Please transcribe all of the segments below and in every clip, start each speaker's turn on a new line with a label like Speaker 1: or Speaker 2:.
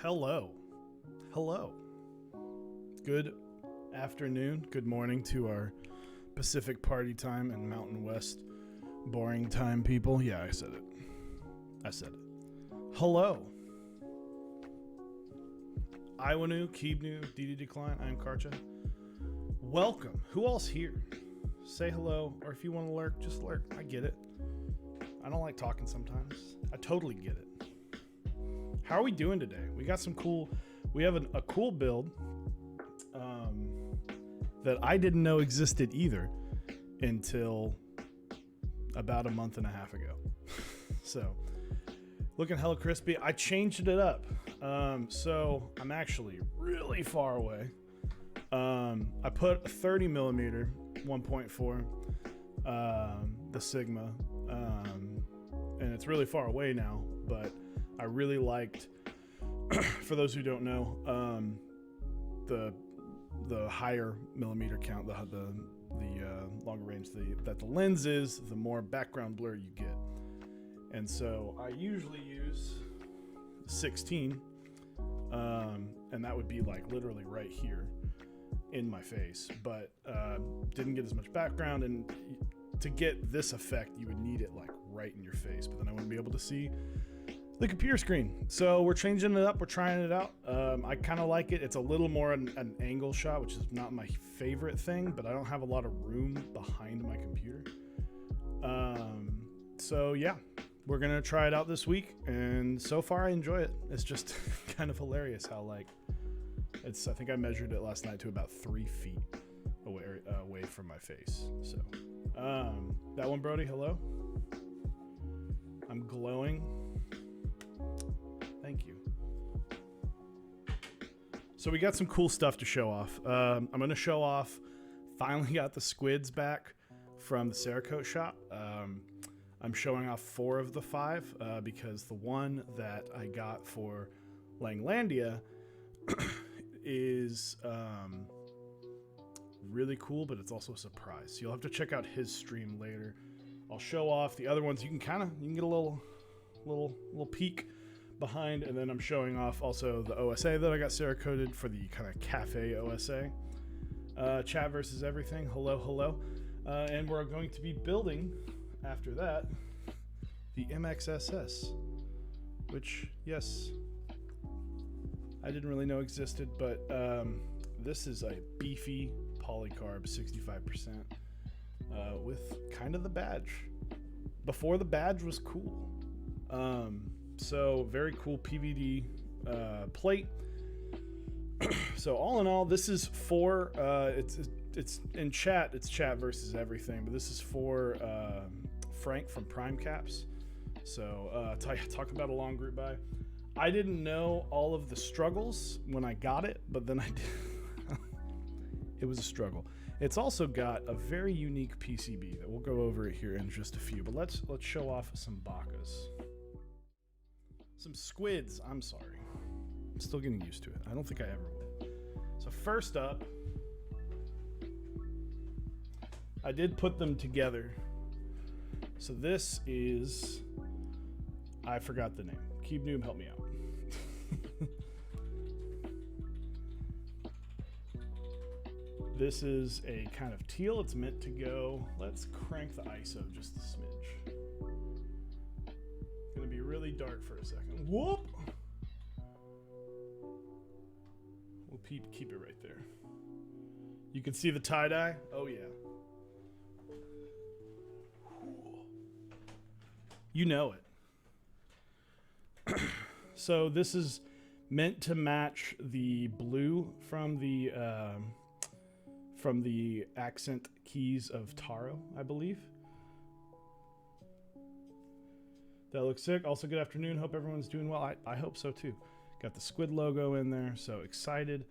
Speaker 1: Hello. Hello. Good afternoon, good morning to our Pacific party time and Mountain West boring time people. Yeah, I said it. Hello. Iwanu, Keebnu, DD Decline, I am Karcha. Welcome. Who else here? Say hello, or if you want to lurk, just lurk. I get it. I don't like talking sometimes. I totally get it. How are we doing today? We got some cool, we have a cool build that I didn't know existed either until about a month and a half ago. So, looking hella crispy. I changed it up. So I'm actually really far away. I put a 30 millimeter 1.4, the Sigma, and it's really far away now, but I really liked, for those who don't know, the the higher millimeter count, the longer range that the lens is, the more background blur you get. And so I usually use 16, and that would be like literally right here in my face, but didn't get as much background, and to get this effect you would need it like right in your face, but then I wouldn't be able to see the computer screen. So we're changing it up, we're trying it out. I kind of like it. It's a little more an angle shot, which is not my favorite thing, but I don't have a lot of room behind my computer. So yeah, we're gonna try it out this week, and so far I enjoy it. It's just kind of hilarious how like I think I measured it last night to about 3 feet away from my face. So that one, Brody, hello. I'm glowing. Thank you. So we got some cool stuff to show off. I'm going to show off, finally got the squids back from the Cerakote shop. I'm showing off 4 of the 5 because the one that I got for Langlandia is really cool, but it's also a surprise. So you'll have to check out his stream later. I'll show off the other ones. You can get a little peek behind, and then I'm showing off also the OSA that I got Cerakoted for the kind of cafe OSA. Chat versus everything. Hello. And we're going to be building after that the MXSS, which yes, I didn't really know existed, but this is a beefy polycarb 65% with kind of the badge. Before the badge was cool. So very cool PVD plate. So all in all, this is for it's in chat. It's chat versus everything, but this is for Frank from Prime Caps. So talk about a long group buy. I didn't know all of the struggles when I got it, but then I did. It was a struggle. It's also got a very unique PCB that we'll go over it here in just a few. But let's show off some Bakas. Some squids, I'm sorry. I'm still getting used to it. I don't think I ever will. So first up, I did put them together. So this is, I forgot the name. Keep Noob, help me out. This is a kind of teal. It's meant to go, let's crank the ISO just a smidge. Gonna be really dark for a second. Whoop! We'll keep it right there. You can see the tie-dye. Oh yeah. You know it. So this is meant to match the blue from the accent keys of Taro, I believe. That looks sick. Also, good afternoon. Hope everyone's doing well. I hope so too. Got the squid logo in there, so excited.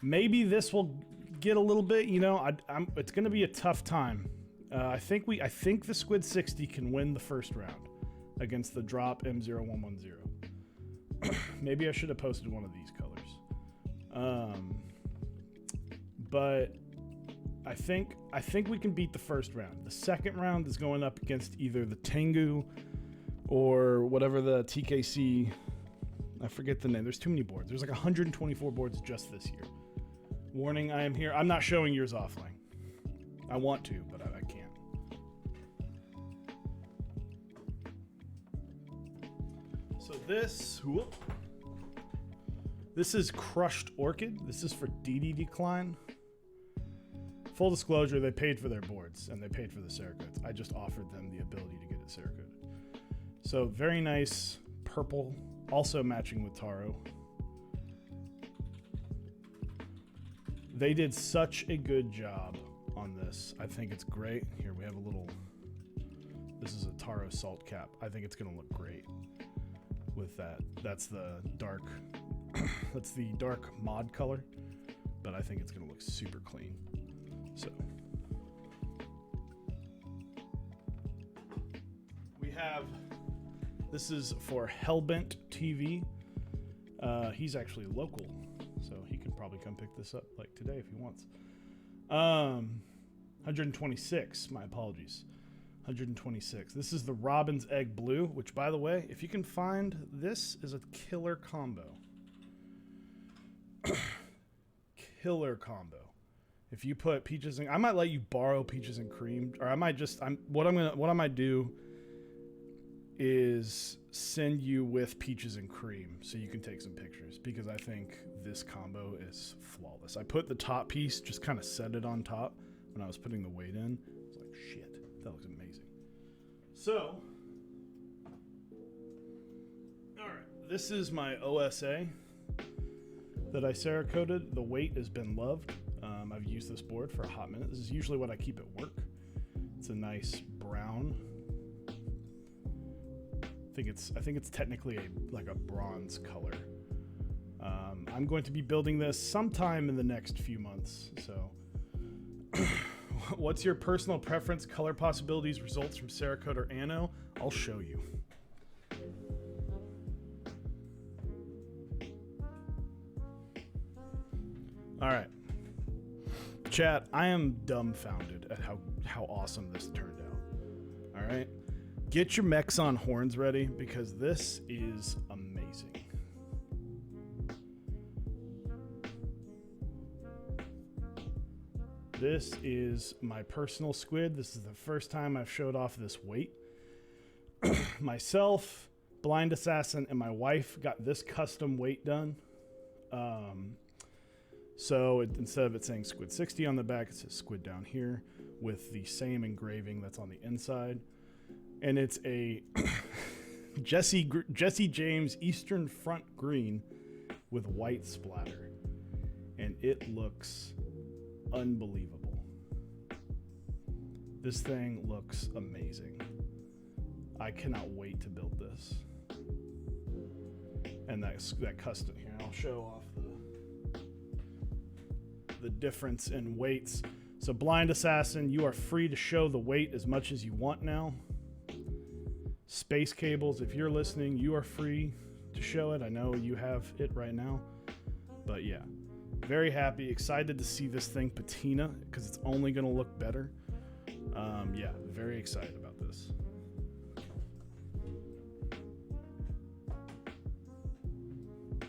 Speaker 1: Maybe this will get a little bit, you know, it's going to be a tough time. I think the Squid 60 can win the first round against the drop M0110. Maybe I should have posted one of these colors. But I think we can beat the first round. The second round is going up against either the Tengu or whatever the TKC, I forget the name. There's too many boards. There's like 124 boards just this year. Warning, I am here. I'm not showing yours offline. I want to, but I can't. So this is Crushed Orchid. This is for DD Decline. Full disclosure, they paid for their boards and they paid for the Cerakotes. I just offered them the ability to get it Cerakoted. So very nice purple, also matching with Taro. They did such a good job on this. I think it's great. Here we have a little, this is a Taro salt cap. I think it's gonna look great with that. That's the dark, that's the dark mod color, but I think it's gonna look super clean. So we have, this is for Hellbent TV. He's actually local, so he can probably come pick this up like today if he wants. 126, my apologies. 126. This is the Robin's Egg Blue, which, by the way, if you can find, this is a killer combo. Killer combo. If you put peaches and I might let you borrow peaches and cream, or I might just what I might do is send you with peaches and cream so you can take some pictures, because I think this combo is flawless. I put the top piece, just kind of set it on top when I was putting the weight in. I was like, shit, that looks amazing. So, all right, this is my OSA that I Cerakoted. The weight has been loved. I've used this board for a hot minute. This is usually what I keep at work. It's a nice brown. I think it's technically like a bronze color. I'm going to be building this sometime in the next few months. So, what's your personal preference? Color possibilities, results from Cerakote or Anno? I'll show you. All right. Chat, I am dumbfounded at how awesome this turned out. All right. Get your Mechs on horns ready, because this is amazing. This is my personal squid. This is the first time I've showed off this weight. Myself, Blind Assassin, and my wife got this custom weight done. So instead of it saying Squid 60 on the back, it says Squid down here with the same engraving that's on the inside. And it's a Jesse James Eastern Front green with white splatter. And it looks unbelievable. This thing looks amazing. I cannot wait to build this. And that custom here, I'll show off the difference in weights. So Blind Assassin, you are free to show the weight as much as you want now. Space Cables, if you're listening, you are free to show it. I know you have it right now. But yeah, very happy, excited to see this thing patina, because it's only going to look better. Yeah, very excited about this.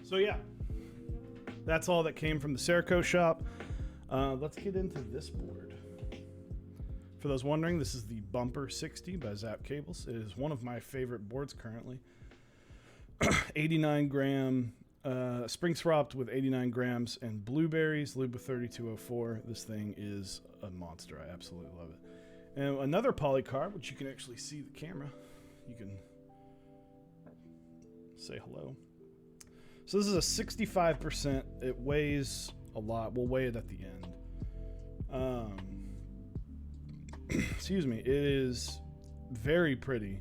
Speaker 1: So yeah, that's all that came from the Cerakote shop. Let's get into this board. For those wondering, this is the Bumper 60 by Zap Cables. It is one of my favorite boards currently. 89 gram spring swapped with 89 grams and blueberries, Luba 3204. This thing is a monster. I absolutely love it. And another polycarb, which you can actually see the camera. You can say hello. So this is a 65%. It weighs a lot. We'll weigh it at the end. Excuse me. It is very pretty.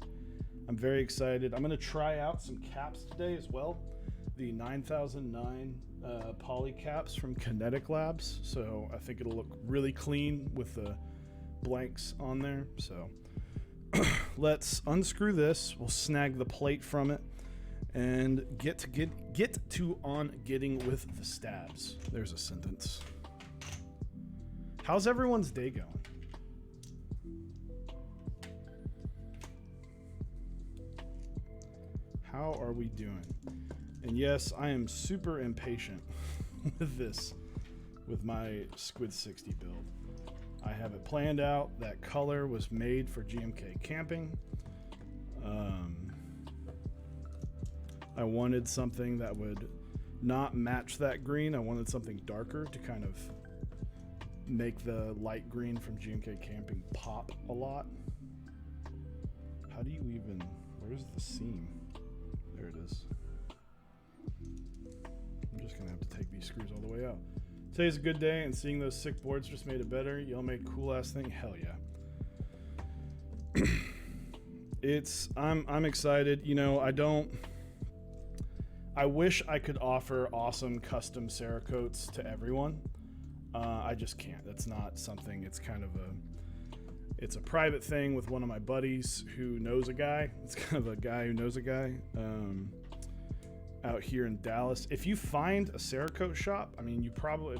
Speaker 1: I'm very excited. I'm going to try out some caps today as well. The 9009 poly caps from Kinetic Labs. So I think it'll look really clean with the blanks on there. So let's unscrew this. We'll snag the plate from it and get to on getting with the stabs. There's a sentence. How's everyone's day going? How are we doing? And yes, I am super impatient with this, with my Squid 60 build. I have it planned out. That color was made for GMK camping. I wanted something that would not match that green. I wanted something darker to kind of make the light green from GMK camping pop a lot. How do you even, where's the seam? There it is. I'm just gonna have to take these screws all the way out. Today's a good day, and seeing those sick boards just made it better. Y'all made cool ass thing. Hell yeah. I'm excited. You know, I wish I could offer awesome custom Cerakotes to everyone. I just can't. That's not something. It's kind of it's a private thing with one of my buddies who knows a guy. It's kind of a guy who knows a guy. out here in Dallas. If you find a Cerakote shop, I mean, you probably,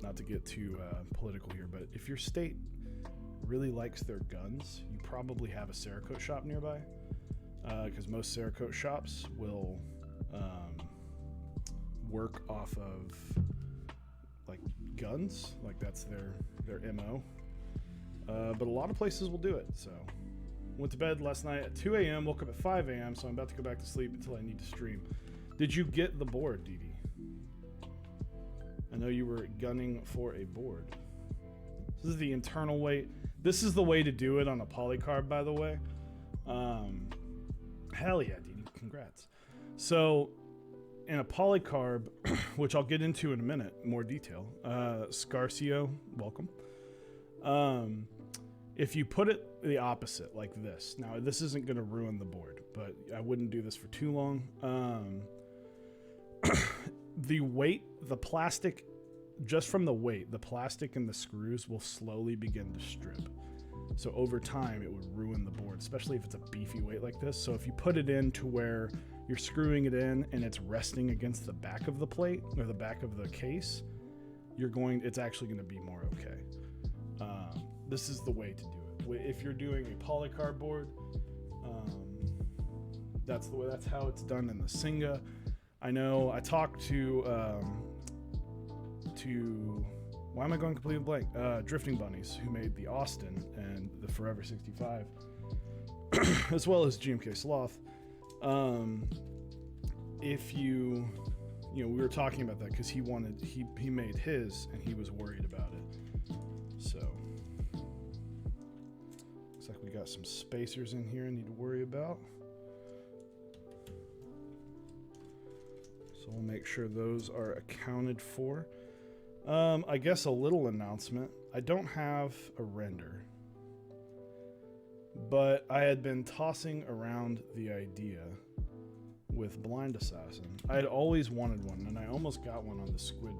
Speaker 1: not to get too political here, but if your state really likes their guns, you probably have a Cerakote shop nearby, because most Cerakote shops will work off of like guns, like that's their MO. But a lot of places will do it. So went to bed last night at 2 a.m., woke up at 5 a.m., so I'm about to go back to sleep until I need to stream. Did you get the board, Dee Dee? I know you were gunning for a board. This is the internal weight. This is the way to do it on a polycarb, by the way. Hell yeah, Dee Dee. Congrats. So in a polycarb, which I'll get into in a minute, more detail. Scarcio, welcome. If you put it the opposite, like this. Now, this isn't going to ruin the board, but I wouldn't do this for too long. The weight, the plastic, just from the weight, the plastic and the screws will slowly begin to strip. So over time, it would ruin the board, especially if it's a beefy weight like this. So if you put it in to where you're screwing it in and it's resting against the back of the plate or the back of the case, it's actually going to be more okay. This is the way to do it. If you're doing a polycarb board, that's the way. That's how it's done in the Singa. I know. I talked to why am I going completely blank? Drifting Bunnies, who made the Austin and the Forever 65, as well as GMK Sloth. If you we were talking about that because he made his and he was worried about it. So looks like we got some spacers in here I need to worry about. So we'll make sure those are accounted for. I guess a little announcement. I don't have a render, but I had been tossing around the idea with Blind Assassin. I had always wanted one, and I almost got one on the Squid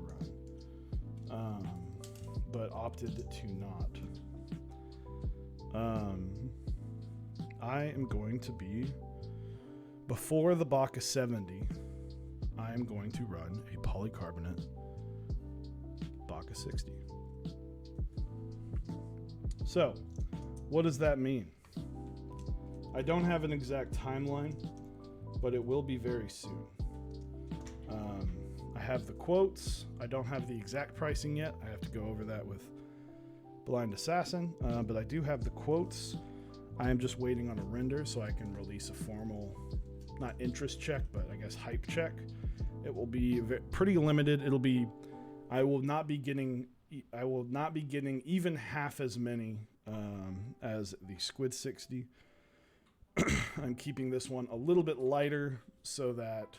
Speaker 1: run, but opted to not. I am going to be, before the Baka 70, I am going to run a polycarbonate Baka 60. So, what does that mean? I don't have an exact timeline, but it will be very soon. I have the quotes. I don't have the exact pricing yet. I have to go over that with Blind Assassin, but I do have the quotes. I am just waiting on a render so I can release a formal, not interest check, but I guess hype check. It will be pretty limited. I will not be getting even half as many as the Squid 60. I'm keeping this one a little bit lighter so that,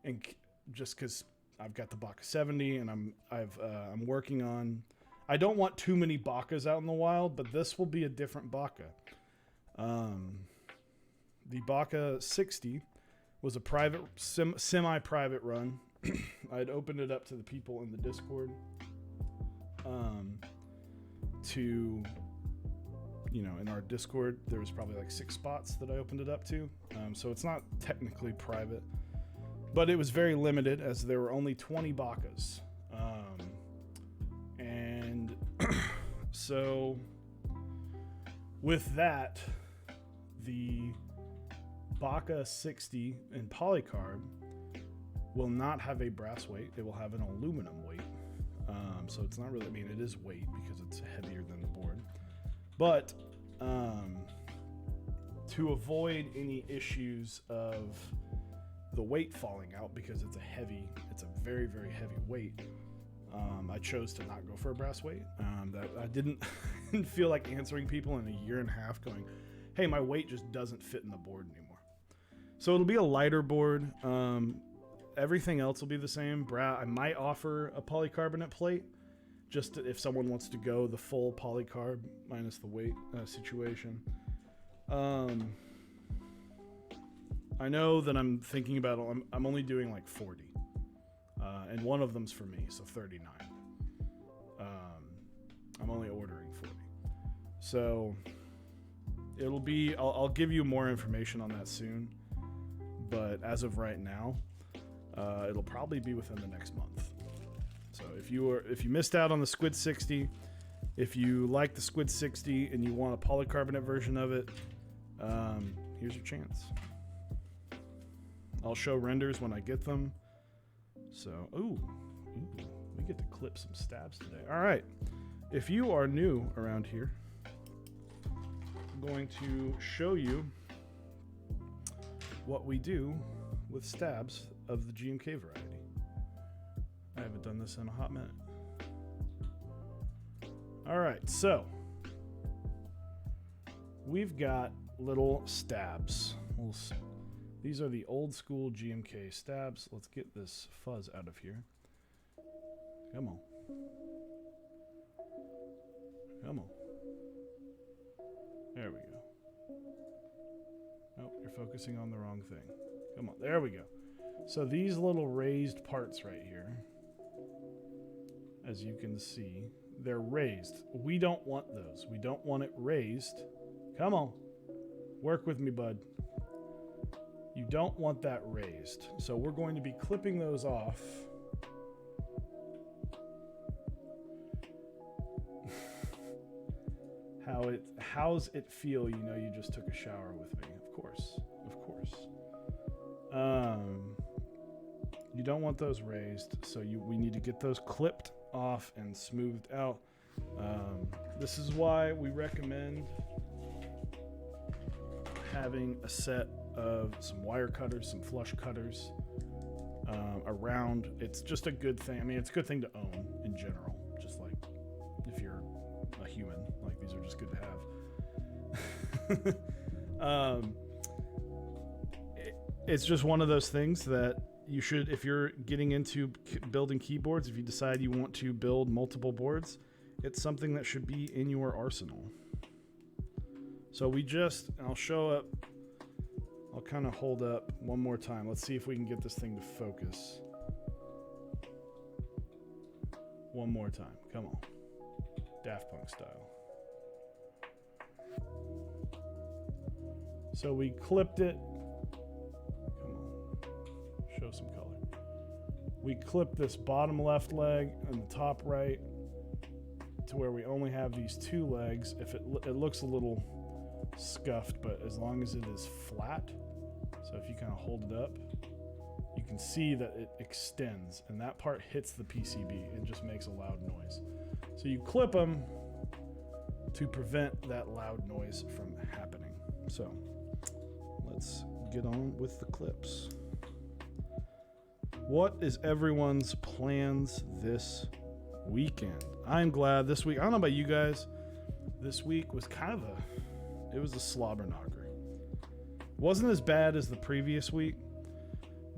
Speaker 1: and just because I've got the Baka 70 and I'm working on. I don't want too many Bakas out in the wild, but this will be a different Baka. The Baka 60 was a private, semi-private run. I had opened it up to the people in the Discord in our Discord, there was probably like 6 spots that I opened it up to. So it's not technically private, but it was very limited as there were only 20 Bakas. And so with that, the Baka 60 in polycarb will not have a brass weight. It will have an aluminum weight. So it's not really, it is weight because it's heavier than the board. But to avoid any issues of the weight falling out, because it's a very, very heavy weight, I chose to not go for a brass weight. That I didn't feel like answering people in a year and a half going, hey, my weight just doesn't fit in the board anymore. So it'll be a lighter board. Everything else will be the same. I might offer a polycarbonate plate, just if someone wants to go the full polycarb minus the weight situation. I know that I'm thinking about, I'm only doing like 40. And one of them's for me, so 39. I'm only ordering 40. So it'll be, I'll give you more information on that soon. but as of right now, it'll probably be within the next month. So if you missed out on the Squid 60, if you like the Squid 60 and you want a polycarbonate version of it, here's your chance. I'll show renders when I get them. So, ooh, we get to clip some stabs today. All right, if you are new around here, I'm going to show you what we do with stabs of the GMK variety. I haven't done this in a hot minute. All right, so we've got little stabs. These are the old school GMK stabs. Let's get this fuzz out of here. Come on. Come on. There we go. Nope, you're focusing on the wrong thing. Come on, there we go. So these little raised parts right here, as you can see, they're raised. We don't want those. We don't want it raised. Come on. Work with me, bud. You don't want that raised. So we're going to be clipping those off. How's it feel? You know you just took a shower with me. Of course. Of course. You don't want those raised, so we need to get those clipped off and smoothed out. This is why we recommend having a set of some wire cutters, some flush cutters around. It's just a good thing. I mean, it's a good thing to own in general. Just like if you're a human, like these are just good to have. It's just one of those things that you should, if you're getting into building keyboards, if you decide you want to build multiple boards, it's something that should be in your arsenal. So I'll show up, I'll kind of hold up one more time. Let's see if we can get this thing to focus. One more time, come on. Daft Punk style. So we clipped it. Come on, show some color. We clipped this bottom left leg and the top right to where we only have these two legs. If it looks a little scuffed, but as long as it is flat, so if you kind of hold it up, you can see that it extends and that part hits the PCB and just makes a loud noise. So you clip them to prevent that loud noise from happening. So let's get on with the clips. What is everyone's plans this weekend? I'm glad this week, I don't know about you guys, this week was it was a slobber knocker. Wasn't as bad as the previous week,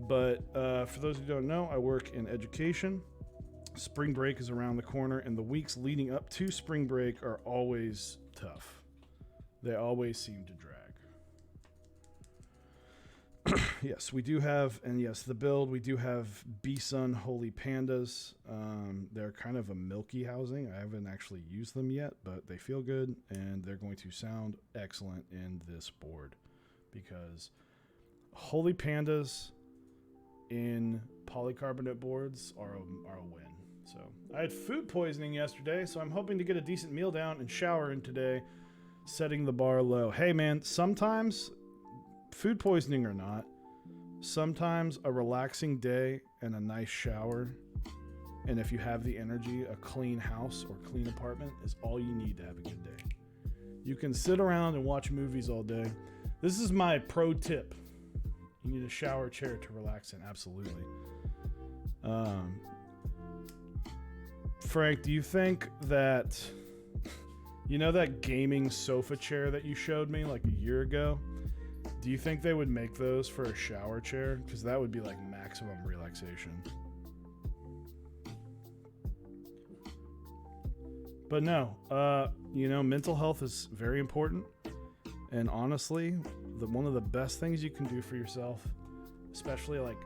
Speaker 1: but for those who don't know, I work in education. Spring break is around the corner, and the weeks leading up to spring break are always tough. They always seem to drag. Yes, we do have, and yes, the build, we do have B-Sun Holy Pandas. They're kind of a milky housing. I haven't actually used them yet, but they feel good, and they're going to sound excellent in this board because Holy Pandas in polycarbonate boards are a win. So I had food poisoning yesterday, so I'm hoping to get a decent meal down and shower in today, setting the bar low. Hey man, sometimes, food poisoning or not, sometimes a relaxing day and a nice shower, and if you have the energy, a clean house or clean apartment is all you need to have a good day. You can sit around and watch movies all day. This is my pro tip. You need a shower chair to relax in, absolutely. Frank, do you think that, you know that gaming sofa chair that you showed me like a year ago? Do you think they would make those for a shower chair? Because that would be like maximum relaxation. But no, mental health is very important. And honestly, one of the best things you can do for yourself, especially like,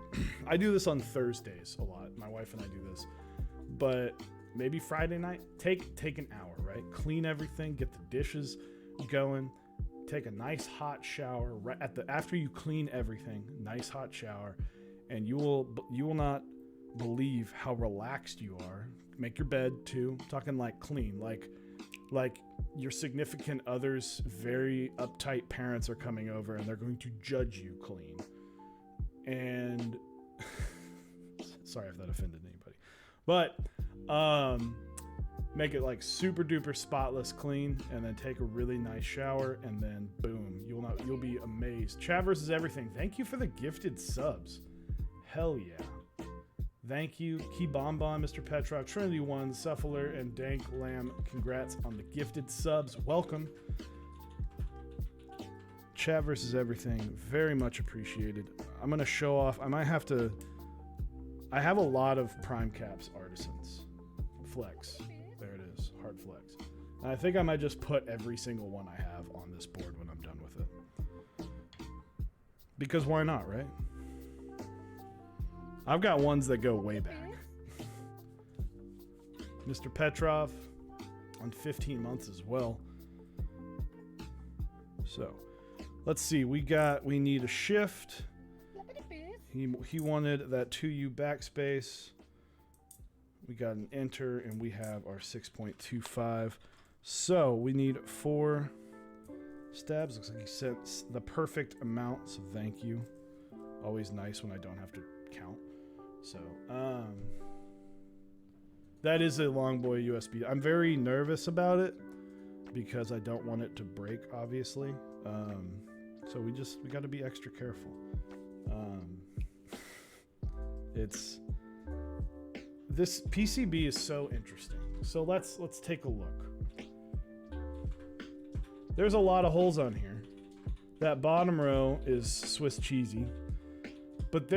Speaker 1: I do this on Thursdays a lot. My wife and I do this. But maybe Friday night, take an hour, right? Clean everything, get the dishes going. take a nice hot shower right after you clean everything. Nice hot shower, and you will not believe how relaxed you are. Make your bed too. I'm talking like clean, like your significant other's very uptight parents are coming over and they're going to judge you clean. And sorry if that offended anybody, but make it like super duper spotless clean, and then take a really nice shower, and then boom, you'll be amazed. Chat versus everything. Thank you for the gifted subs. Hell yeah. Thank you, Key Bonbon, Mr. Petrov, Trinity One, Suffler, and Dank Lamb. Congrats on the gifted subs. Welcome. Chat versus everything. Very much appreciated. I'm gonna show off. I have a lot of Prime Caps artisans. Flex. There it is. Hard flex. And I think I might just put every single one I have on this board when I'm done with it. Because why not, right? I've got ones that go way back. Mr. Petrov on 15 months as well. So, let's see. We need a shift. He wanted that 2U backspace. We got an enter, and we have our 6.25. So we need 4 stabs. Looks like he sent the perfect amount, so thank you. Always nice when I don't have to count. So, that is a Longboy USB. I'm very nervous about it because I don't want it to break, obviously. So we got to be extra careful. This PCB is so interesting. So let's take a look. There's a lot of holes on here. That bottom row is Swiss cheesy. But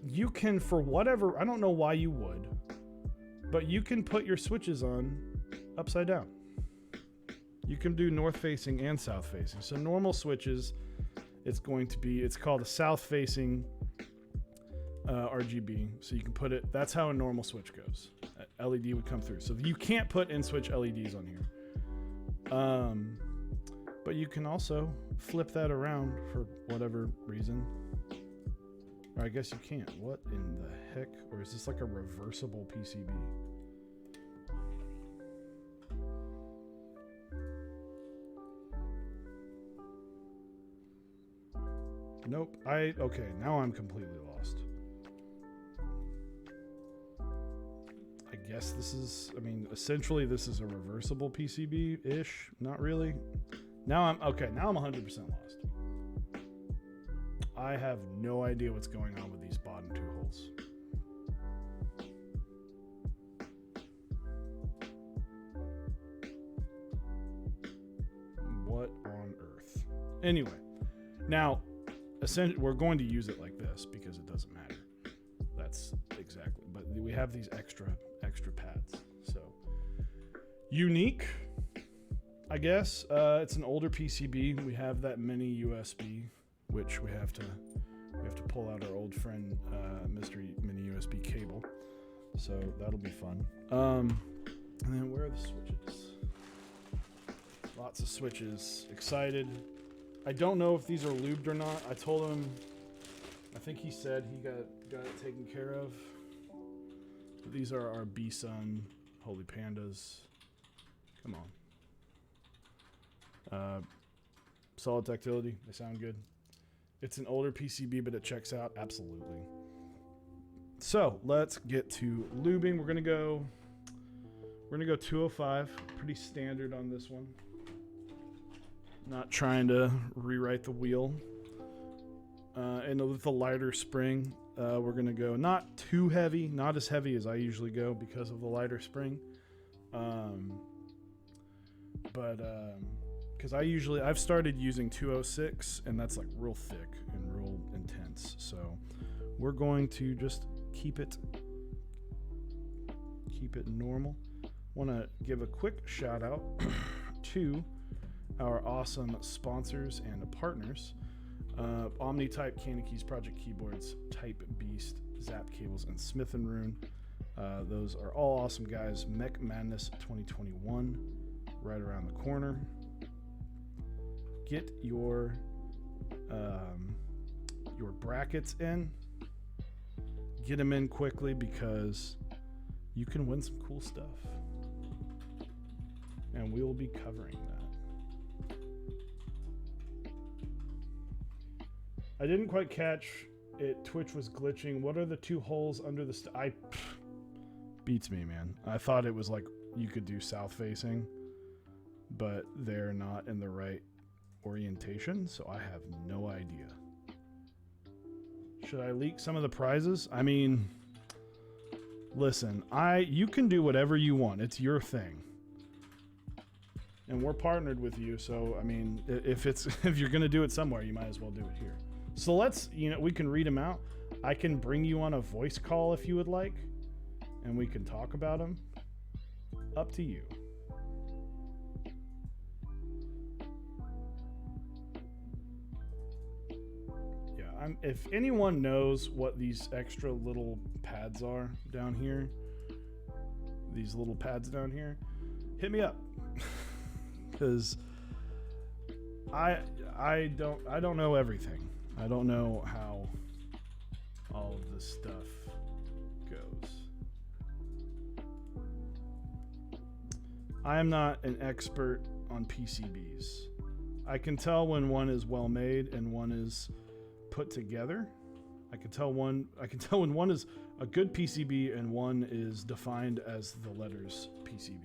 Speaker 1: you can, for whatever, I don't know why you would, but you can put your switches on upside down. You can do north facing and south facing. So normal switches, it's called a south facing RGB. So you can put it, that's how a normal switch goes. LED would come through. So you can't put in switch LEDs on here. But you can also flip that around for whatever reason. Or I guess you can't. What in the heck? Or is this like a reversible PCB? Nope. Okay, now I'm completely lost. I guess essentially this is a reversible PCB-ish. Not really. Now I'm 100% lost. I have no idea what's going on with these bottom 2 holes. What on earth? Anyway, now essentially we're going to use it like this because it doesn't matter. That's exactly. But we have these extra pads. So unique, I guess. It's an older PCB. We have that mini USB, which we have to pull out our old friend Mr. Mini USB cable. So that'll be fun. And then where are the switches? Lots of switches. Excited. I don't know if these are lubed or not. I told him, I think he said he got it taken care of. But these are our B-Sun Holy Pandas. Come on. Solid ductility. They sound good. It's an older PCB, but it checks out. Absolutely. So let's get to lubing. We're gonna go 205. Pretty standard on this one. Not trying to rewrite the wheel. And with the lighter spring, we're gonna go not too heavy, not as heavy as I usually go because of the lighter spring. Because I've started using 206, and that's like real thick and real intense. So we're going to just keep it normal. Want to give a quick shout out to our awesome sponsors and partners. Omni-Type Candy Keys, Project Keyboards, Type Beast, Zap Cables, and Smith & Rune. Those are all awesome guys. Mech Madness 2021 right around the corner. get your brackets in. Get them in quickly because you can win some cool stuff. And we will be covering that. I didn't quite catch it. Twitch was glitching. What are the two holes under the... beats me, man. I thought it was like you could do south facing, but they're not in the right orientation, so I have no idea. Should I leak some of the prizes? I mean, listen, you can do whatever you want. It's your thing. And we're partnered with you, so I mean, if you're gonna do it somewhere, you might as well do it here. So let's, we can read them out. I can bring you on a voice call if you would like, and we can talk about them. Up to you. Yeah, if anyone knows what these extra little pads are down here, these little pads down here, hit me up. Because I don't know everything. I don't know how all of this stuff goes. I am not an expert on PCBs. I can tell when one is well made and one is put together. I can tell when one is a good PCB and one is defined as the letters PCB.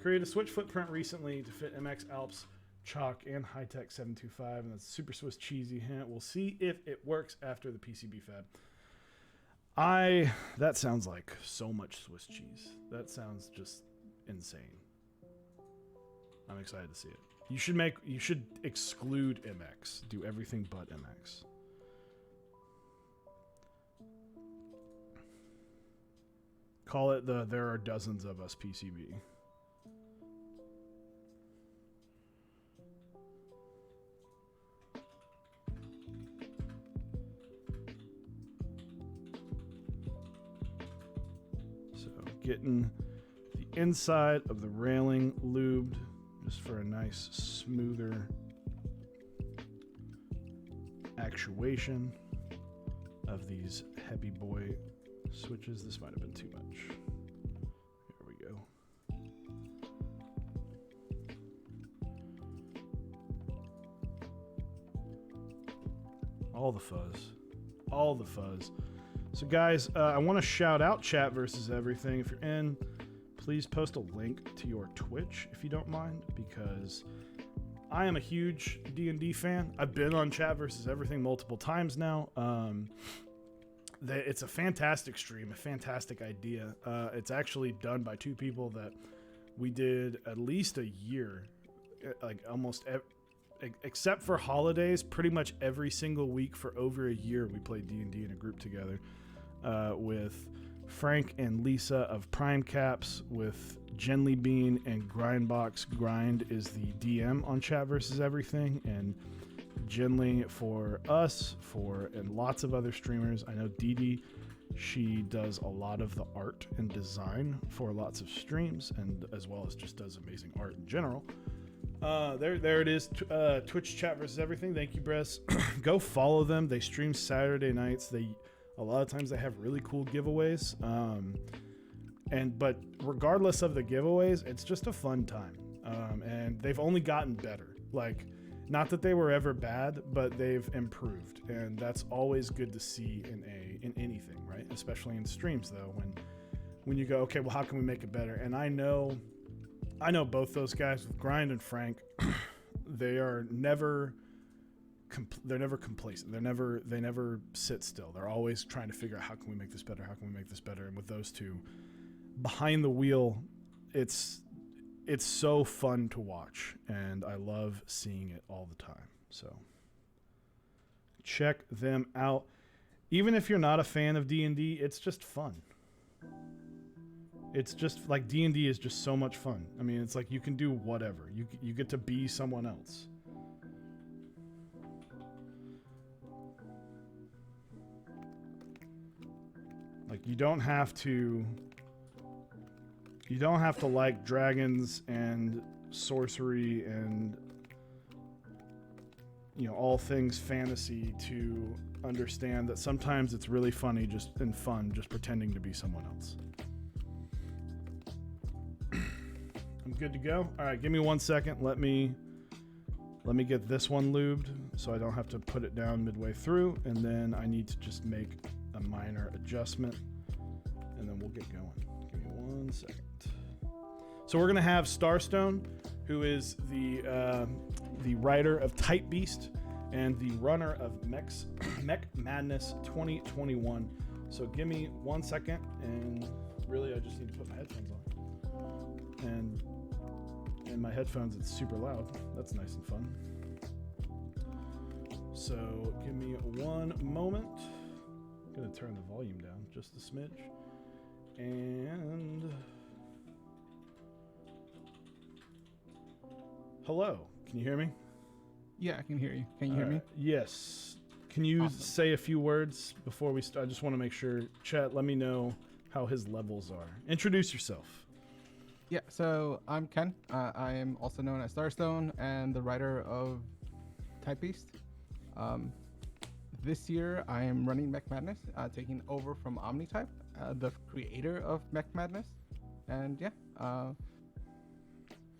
Speaker 1: Created a switch footprint recently to fit MX Alps Chalk and Hightech 725, and that's super Swiss cheesy hint. We'll see if it works after the PCB fab. That sounds like so much Swiss cheese. That sounds just insane. I'm excited to see it. You should exclude MX. Do everything but MX. Call it there are dozens of us PCB. Getting the inside of the railing lubed just for a nice smoother actuation of these heavy boy switches. This might have been too much. Here we go. All the fuzz. All the fuzz. So guys, I want to shout out Chat versus Everything. If you're in, please post a link to your Twitch if you don't mind, because I am a huge D&D fan. I've been on Chat versus Everything multiple times now. It's a fantastic stream, a fantastic idea. It's actually done by two people that we did at least a year, like almost except for holidays, pretty much every single week for over a year we played D&D in a group together. With Frank and Lisa of Prime Caps, with Genly Bean and Grindbox. Grind is the DM on Chat versus Everything, and Genly for us, and lots of other streamers. I know Dee Dee, she does a lot of the art and design for lots of streams, and as well as just does amazing art in general. There it is. Twitch Chat versus Everything. Thank you, Bress. Go follow them. They stream Saturday nights. A lot of times they have really cool giveaways. But regardless of the giveaways, it's just a fun time. And they've only gotten better. Like, not that they were ever bad, but they've improved. And that's always good to see in anything, right? Especially in streams, though, when you go, okay, well, how can we make it better? And I know both those guys, with Grind and Frank, they're never complacent. They never sit still. They're always trying to figure out, how can we make this better? How can we make this better? And with those two behind the wheel, it's so fun to watch, and I love seeing it all the time. So check them out. Even if you're not a fan of D&D, it's just fun. It's just like D&D is just so much fun. I mean, it's like you can do whatever. You get to be someone else. Like, you don't have to like dragons and sorcery and all things fantasy to understand that sometimes it's really funny and fun just pretending to be someone else. I'm good to go. All right, give me 1 second. Let me get this one lubed so I don't have to put it down midway through, and then I need to just make a minor adjustment, and then we'll get going. Give me 1 second. So we're gonna have Starstone, who is the writer of Type Beast and the runner of Mech Madness 2021. So give me 1 second, and really I just need to put my headphones on. And in my headphones it's super loud. That's nice and fun. So give me 1 moment. I'm gonna turn the volume down just a smidge. And hello, can you hear me?
Speaker 2: Yeah, I can hear you. Can you hear me?
Speaker 1: Yes. Can you say a few words before we start? I just want to make sure. Chat, let me know how his levels are. Introduce yourself.
Speaker 2: Yeah, so I'm Ken. I am also known as Starstone and the writer of Type Beast. This year I am running Mech Madness, taking over from Omnitype, the creator of Mech Madness. And yeah,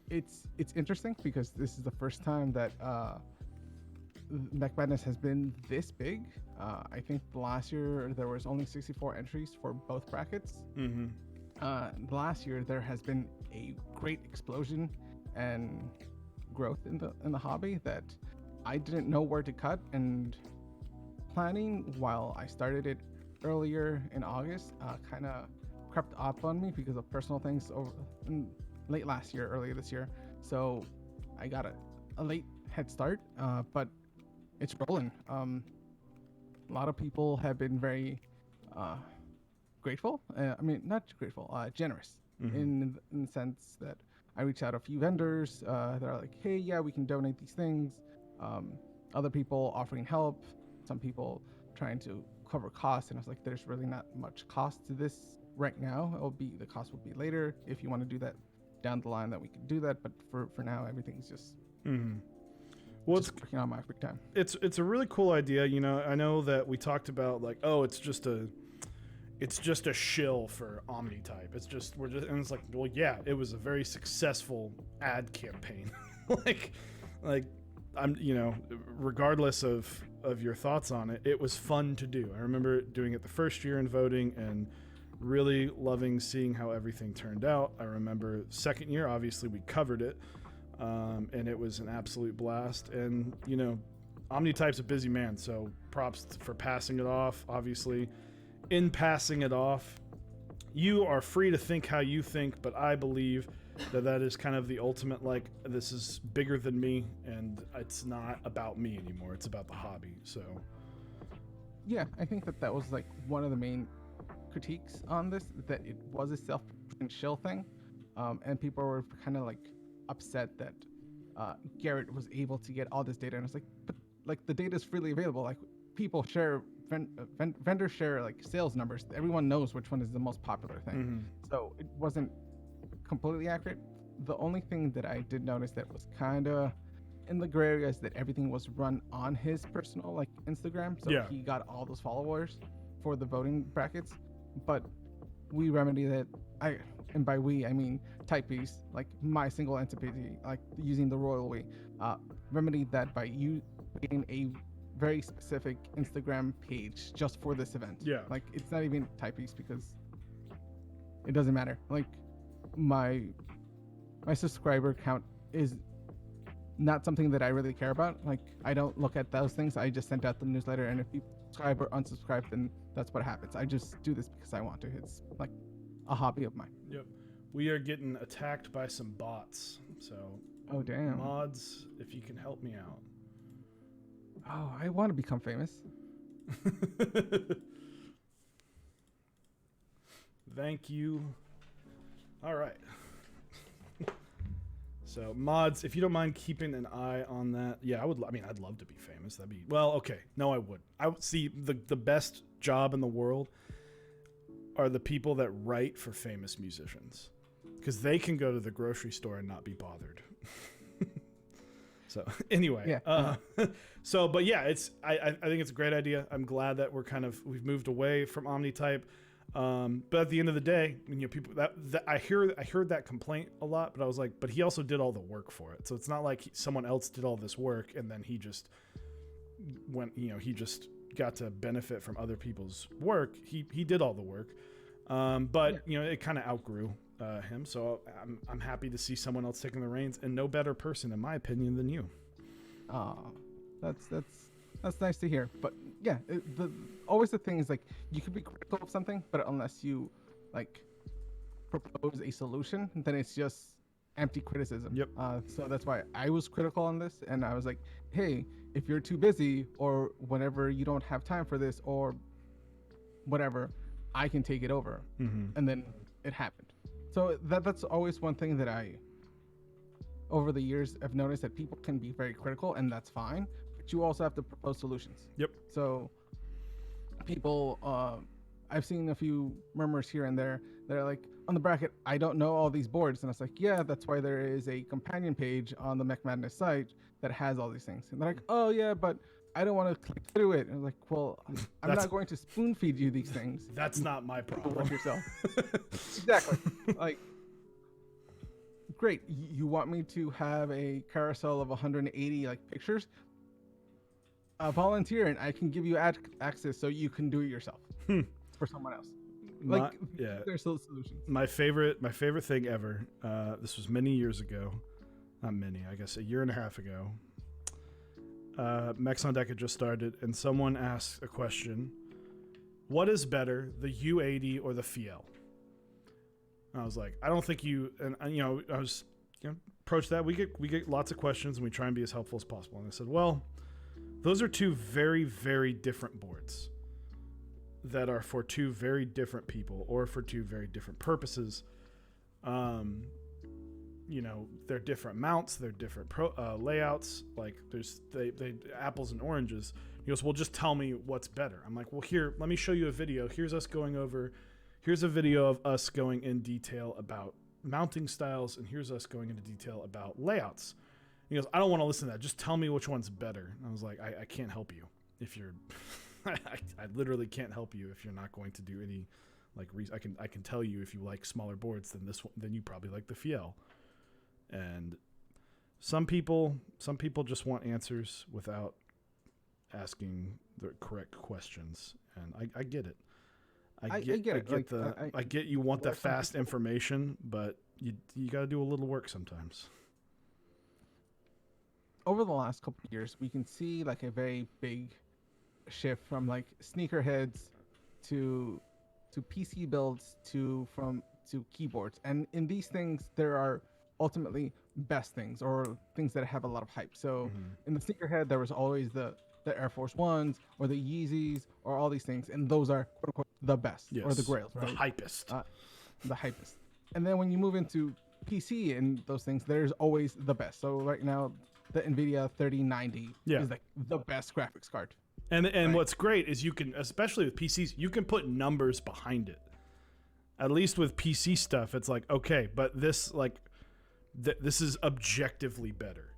Speaker 2: it's interesting because this is the first time that Mech Madness has been this big. I think last year there was only 64 entries for both brackets. Mm-hmm. Last year there has been a great explosion and growth in the hobby that I didn't know where to cut, and planning while I started it earlier in August kind of crept up on me because of personal things late last year, earlier this year. So I got a late head start, but it's rolling. A lot of people have been very grateful. I mean, not grateful, generous. Mm-hmm. in the sense that I reached out a few vendors that are like, hey, yeah, we can donate these things. Other people offering help, some people trying to cover costs, and I was like, there's really not much cost to this right now. The cost will be later. If you want to do that down the line, that we can do that, but for now everything's just well, just working on my free time.
Speaker 1: It's a really cool idea. I know that we talked about like, oh, it's just a shill for Omnitype. And it's like, well, yeah, it was a very successful ad campaign. like I'm, regardless of your thoughts on it, it was fun to do. I remember doing it the first year and voting and really loving seeing how everything turned out. I remember second year, obviously we covered it, and it was an absolute blast. And, Omnitype's a busy man, so props for passing it off, obviously. In passing it off, you are free to think how you think, but I believe that is kind of the ultimate, like, this is bigger than me, and it's not about me anymore. It's about the hobby. So
Speaker 2: yeah, I think that was like one of the main critiques on this, that it was a self-shill thing, and people were kind of like upset that Garrett was able to get all this data, and it's like, but like the data is freely available. Like, people share vendors share like sales numbers. Everyone knows which one is the most popular thing. Mm-hmm. So it wasn't completely accurate. The only thing that I did notice that was kind of in the gray area is that everything was run on his personal like Instagram. So yeah, he got all those followers for the voting brackets. But we remedy that. And by we, I mean Type Beast, like my single entity, like using the royal we, remedied that by you creating a very specific Instagram page just for this event.
Speaker 1: Yeah.
Speaker 2: Like, it's not even Type Beast because it doesn't matter. Like, my subscriber count is not something that I really care about. Like, I don't look at those things. I just sent out the newsletter, and if you subscribe or unsubscribe, then that's what happens. I just do this because I want to. It's like a hobby of mine.
Speaker 1: Yep. We are getting attacked by some bots. So,
Speaker 2: oh damn.
Speaker 1: Mods, if you can help me out.
Speaker 2: Oh, I want to become famous.
Speaker 1: Thank you. All right. So, mods, if you don't mind keeping an eye on that. Yeah, I'd love to be famous. That'd be, well, okay. No, I would. I would see the best job in the world are the people that write for famous musicians, because they can go to the grocery store and not be bothered. So anyway,
Speaker 2: Yeah.
Speaker 1: but yeah, I think it's a great idea. I'm glad that we've moved away from OmniType. But at the end of the day, people that I heard that complaint a lot, but I was like, but he also did all the work for it. So it's not like someone else did all this work and then he just he just got to benefit from other people's work. He did all the work. But it kind of outgrew him. So I'm happy to see someone else taking the reins, and no better person, in my opinion, than you.
Speaker 2: That's nice to hear. But yeah, always the thing is like you could be critical of something, but unless you like propose a solution, then it's just empty criticism.
Speaker 1: Yep.
Speaker 2: So that's why I was critical on this, and I was like, hey, if you're too busy or whenever you don't have time for this or whatever, I can take it over.
Speaker 1: Mm-hmm.
Speaker 2: And then it happened. So that's always one thing that I, over the years, I've noticed that people can be very critical, and that's fine. But you also have to propose solutions.
Speaker 1: Yep.
Speaker 2: So people, I've seen a few murmurs here and there that are like, on the bracket, I don't know all these boards. And I was like, yeah, that's why there is a companion page on the Mech Madness site that has all these things. And they're like, oh yeah, but I don't want to click through it. And I was like, well, I'm not going to spoon feed you these things.
Speaker 1: That's not my problem.
Speaker 2: Work yourself. Exactly. Like, great. You want me to have a carousel of 180 like pictures? Volunteer, and I can give you access so you can do it yourself for someone else. Like, there's solutions.
Speaker 1: My favorite thing ever. This was many years ago. Not many, I guess a year and a half ago. Mechs on Deck had just started, and someone asked a question: what is better, the U80 or the Fiel? And I was like, I don't think you. And I was approach that. We get lots of questions, and we try and be as helpful as possible. And I said, well, those are two very, very different boards that are for two very different people or for two very different purposes. They're different mounts, they're different layouts. Like they apples and oranges. He goes, well, just tell me what's better. I'm like, well, here, let me show you a video. Here's a video of us going in detail about mounting styles, and here's us going into detail about layouts. He goes, I don't want to listen to that. Just tell me which one's better. And I was like, I can't help you if you're. I literally can't help you if you're not going to do any I can tell you if you like smaller boards than this one, then you probably like the Fiel. And some people just want answers without asking the correct questions, and I get it. I get you want that fast information, but you got to do a little work sometimes.
Speaker 2: Over the last couple of years, we can see like a very big shift from like sneakerheads to PC builds to keyboards, and in these things there are ultimately best things or things that have a lot of hype. So in the sneakerhead, there was always the Air Force Ones or the Yeezys or all these things, and those are quote unquote the best, or the grails, right?
Speaker 1: The hypest.
Speaker 2: The hypest. And then when you move into PC and those things, there's always the best. So right now, the NVIDIA 3090 is like the best graphics card.
Speaker 1: And right? What's great is you can, especially with PCs, you can put numbers behind it. At least with PC stuff, it's like, okay, but this this is objectively better.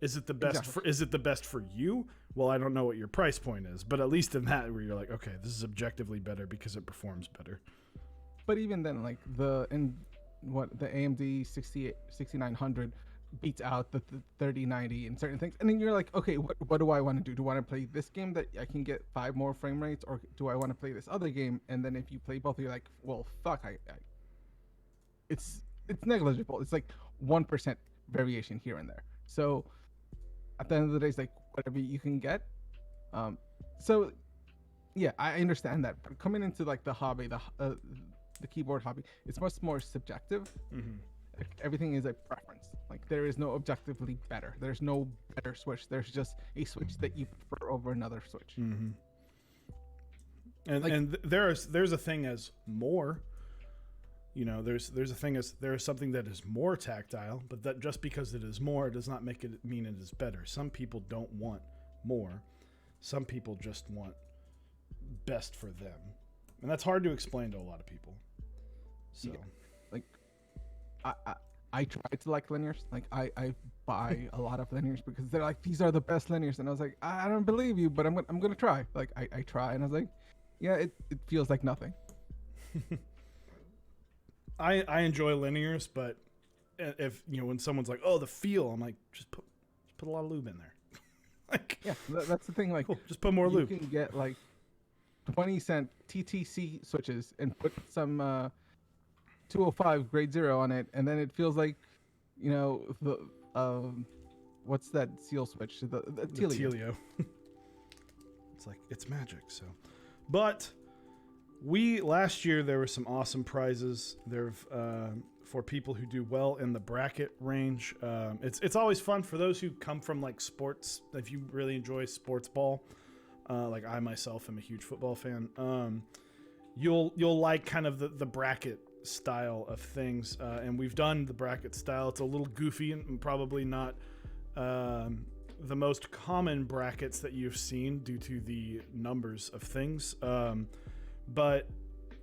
Speaker 1: Is it the best?
Speaker 2: Exactly.
Speaker 1: Is it the best for you? Well, I don't know what your price point is, but at least in that, where you're like, okay, this is objectively better because it performs better.
Speaker 2: But even then, like the AMD 6900 beats out the 3090 in certain things, and then you're like, okay, what do I want to do? Do I want to play this game that I can get 5 more frame rates, or do I want to play this other game? And then if you play both, you're like, well, fuck, it's negligible. It's like 1% variation here and there. So at the end of the day, it's like whatever you can get. So yeah, I understand that. But coming into like the hobby, the keyboard hobby, it's much more subjective. Like, everything is a preference. Like there is no objectively better. There's no better switch. There's just a switch that you prefer over another switch.
Speaker 1: And there's a thing as more. There's a thing as there is something that is more tactile, but that just because it is more does not make it mean it is better. Some people don't want more. Some people just want best for them, and that's hard to explain to a lot of people. So,
Speaker 2: yeah. Like, I try to like linears. Like I buy a lot of linears because they're like, these are the best linears, and I was like, I don't believe you, but I'm gonna try. Like I try, and I was like, yeah, it feels like nothing.
Speaker 1: I enjoy linears, but if when someone's like, oh, the feel, I'm like, just put a lot of lube in there. Like,
Speaker 2: yeah, that's the thing. Like,
Speaker 1: cool, just put more lube.
Speaker 2: You can get like 20-cent TTC switches and put some 205 grade 0 on it, and then it feels like, the what's that seal switch? The Telio.
Speaker 1: It's like, it's magic. So, but last year there were some awesome prizes there for people who do well in the bracket range. It's always fun for those who come from like sports. If you really enjoy sports ball, like I myself am a huge football fan, you'll like kind of the bracket style of things, and we've done the bracket style. It's a little goofy and probably not the most common brackets that you've seen due to the numbers of things, but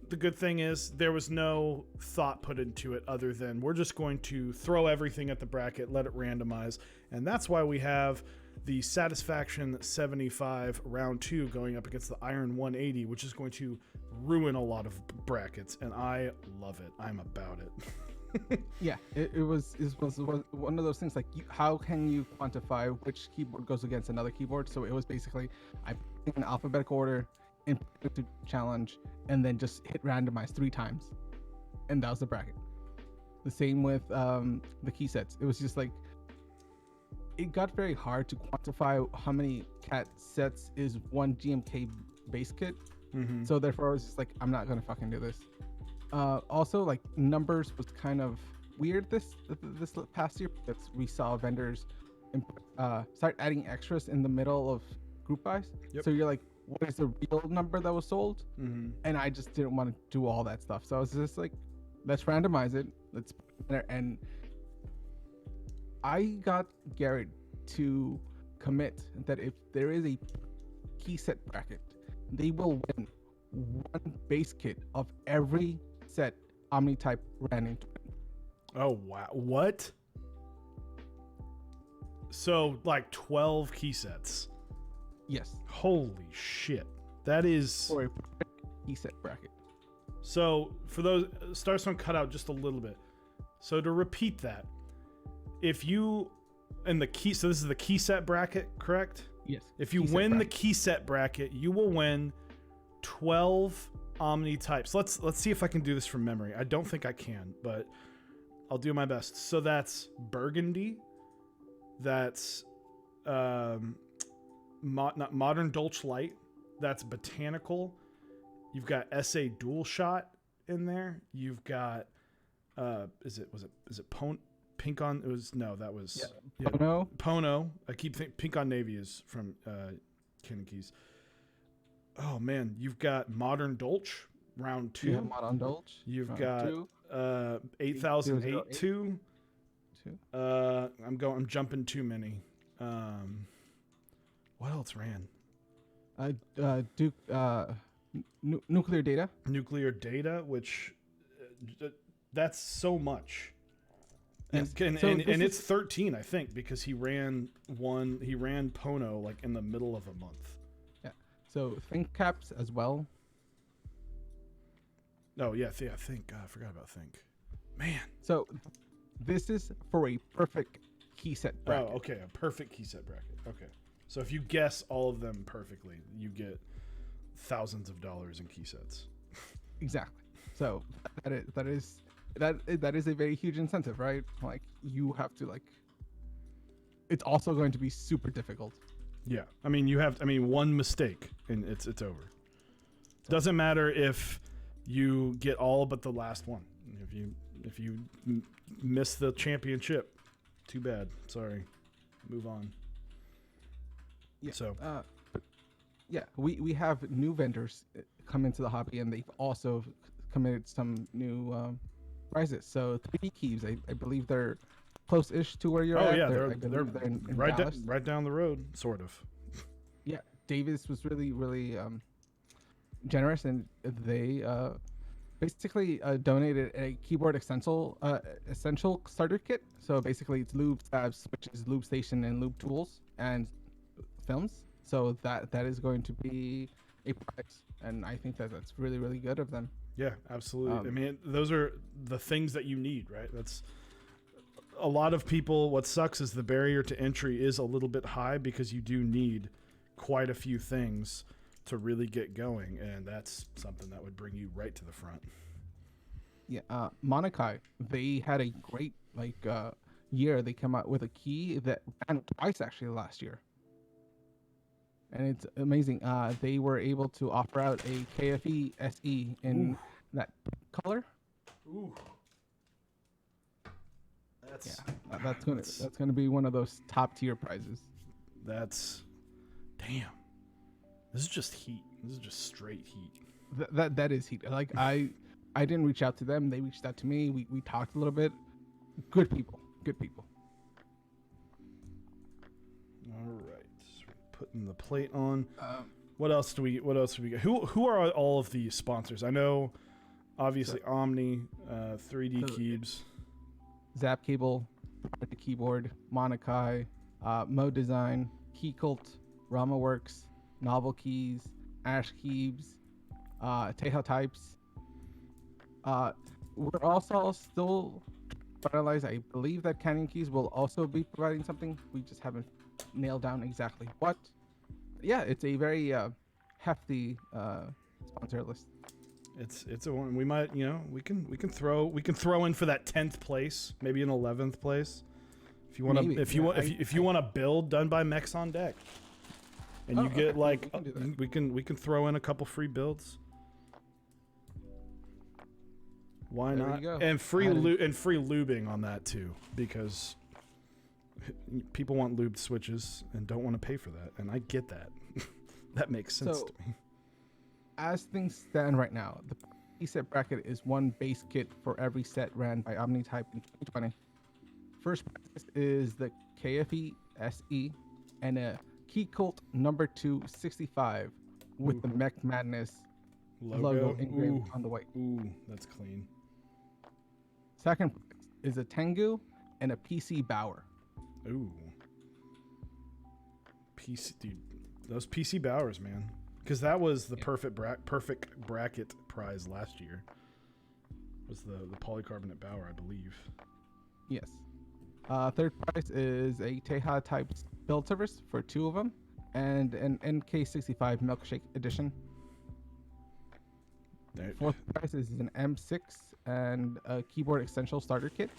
Speaker 1: the good thing is there was no thought put into it other than we're just going to throw everything at the bracket, let it randomize, and that's why we have the Satisfaction 75 round 2 going up against the Iron 180, which is going to ruin a lot of brackets, and I love it. I'm about it.
Speaker 2: Yeah, it was one of those things like, how can you quantify which keyboard goes against another keyboard? So it was basically, I picked an alphabetical order and put the challenge, and then just hit randomize 3 times, and that was the bracket. The same with the key sets. It was just like, it got very hard to quantify how many cat sets is one GMK base kit.
Speaker 1: Mm-hmm.
Speaker 2: So therefore I was just like, I'm not gonna fucking do this. Also, like, numbers was kind of weird this past year, because we saw vendors start adding extras in the middle of group buys.
Speaker 1: Yep.
Speaker 2: So you're like, what is the real number that was sold?
Speaker 1: Mm-hmm.
Speaker 2: And I just didn't want to do all that stuff. So I was just like, let's randomize it. Let's put it there. And I got Garrett to commit that if there is a key set bracket, they will win one base kit of every set Omni-type ran into.
Speaker 1: Oh, wow. What? So, like 12 key sets.
Speaker 2: Yes.
Speaker 1: Holy shit. That is...
Speaker 2: For a key set bracket.
Speaker 1: So, for those... Starstone cut out just a little bit. So, to repeat that, if you... And the key... So, this is the key set bracket, correct?
Speaker 2: Yes.
Speaker 1: If you win the key set bracket, you will win 12 Omni types. Let's see if I can do this from memory. I don't think I can, but I'll do my best. So that's Burgundy. That's not Modern Dolch Light. That's Botanical. You've got SA Dual Shot in there. You've got is it Pink on? It was no, that was Pono. I keep thinking Pink on Navy is from Cannon Keys. Oh man, you've got Modern Dolch round 2.
Speaker 2: You have Modern Dolch.
Speaker 1: You've got 8008 2. I'm jumping too many. What else ran?
Speaker 2: Duke Nuclear Data.
Speaker 1: Nuclear Data, which that's so much. And,
Speaker 2: yes.
Speaker 1: and it's 13, I think, because he ran Pono like in the middle of a month.
Speaker 2: So Think Caps as well.
Speaker 1: Oh yeah, Think. I forgot about Think. Man.
Speaker 2: So this is for a perfect key set bracket.
Speaker 1: Oh, okay, a perfect key set bracket. Okay. So if you guess all of them perfectly, you get thousands of dollars in key sets.
Speaker 2: Exactly. So that is a very huge incentive, right? Like, you have to, like, it's also going to be super difficult.
Speaker 1: Yeah, one mistake and it's over. Doesn't matter if you get all but the last one. If you miss the championship, too bad. Sorry, move on.
Speaker 2: Yeah.
Speaker 1: So,
Speaker 2: yeah, we have new vendors come into the hobby, and they've also committed some new prizes. So 3D Keys, I believe they're close-ish to where you're at.
Speaker 1: Oh yeah,
Speaker 2: they're
Speaker 1: in right down the road, sort of.
Speaker 2: Yeah, Davis was really generous, and they basically donated a keyboard essential starter kit. So basically, it's lube tabs, switches, lube station, and lube tools and films. So that is going to be a prize, and I think that's really really good of them.
Speaker 1: Yeah, absolutely. I mean, those are the things that you need, right? That's a lot of people. What sucks is the barrier to entry is a little bit high because you do need quite a few things to really get going, and that's something that would bring you right to the front.
Speaker 2: Yeah, Monakai, they had a great year. They come out with a key that ran twice actually last year, and it's amazing. They were able to offer out a KFE SE in that color.
Speaker 1: Ooh,
Speaker 2: That's gonna be one of those top tier prizes.
Speaker 1: That's damn. This is just heat. This is just straight heat.
Speaker 2: That is heat. Like I didn't reach out to them. They reached out to me. We talked a little bit. Good people. Good people.
Speaker 1: All right. Putting the plate on. What else do we get? Who are all of the sponsors? I know obviously Omni, 3D Cubes.
Speaker 2: Zap Cable, Project Keyboard, Monakai, Mode Design, Key Cult, Rama Works, Novel Keys, Ash Keys, Teja Types. We're also still finalized. I believe that Canyon Keys will also be providing something. We just haven't nailed down exactly what. Yeah, it's a very hefty sponsor list.
Speaker 1: It's a one we might, we can throw in for that 10th place, maybe an 11th place. If you want to if you want a build done by Mechs on Deck. And you get we can throw in a couple free builds. Why
Speaker 2: there
Speaker 1: not? And free lubing on that too, because people want lubed switches and don't want to pay for that, and I get that. That makes sense to me.
Speaker 2: As things stand right now, the set bracket is one base kit for every set ran by OmniType in 2020. First prize is the KFE SE and a Key Cult number 265 with the Mech Madness logo engraved on the white.
Speaker 1: Ooh, that's clean.
Speaker 2: Second prize is a Tengu and a PC Bauer.
Speaker 1: Ooh. PC, dude, those PC Bowers, man. Because that was the perfect bracket prize last year. Was the polycarbonate Bauer, I believe.
Speaker 2: Yes. Third prize is a Teja Types build service for 2 of them, and an NK65 Milkshake edition. Fourth prize is an M6 and a keyboard essential starter kit.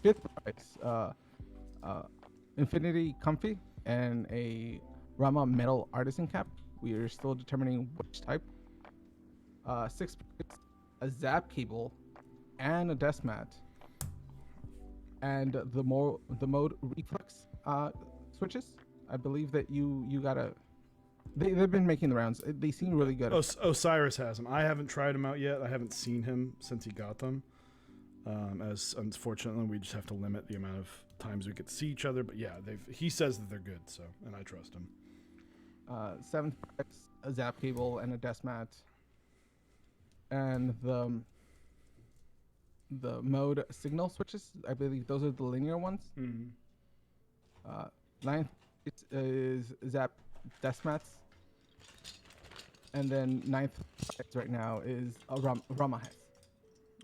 Speaker 2: Fifth prize, Infinity Comfy and a Rama metal artisan cap. We are still determining which type. Sixth prize, a Zap cable and a desk mat. And the mode reflex switches. I believe that you gotta. They've been making the rounds. They seem really good.
Speaker 1: Osiris has them. I haven't tried them out yet. I haven't seen him since he got them. As unfortunately, we just have to limit the amount of times we get to see each other. But yeah, he says that they're good. So, and I trust him.
Speaker 2: Seventh prize, a Zap cable and a desk mat. And the mode signal switches. I believe those are the linear ones.
Speaker 1: Mm-hmm.
Speaker 2: Ninth is Zap desk mats. And then ninth right now is a Rama hat.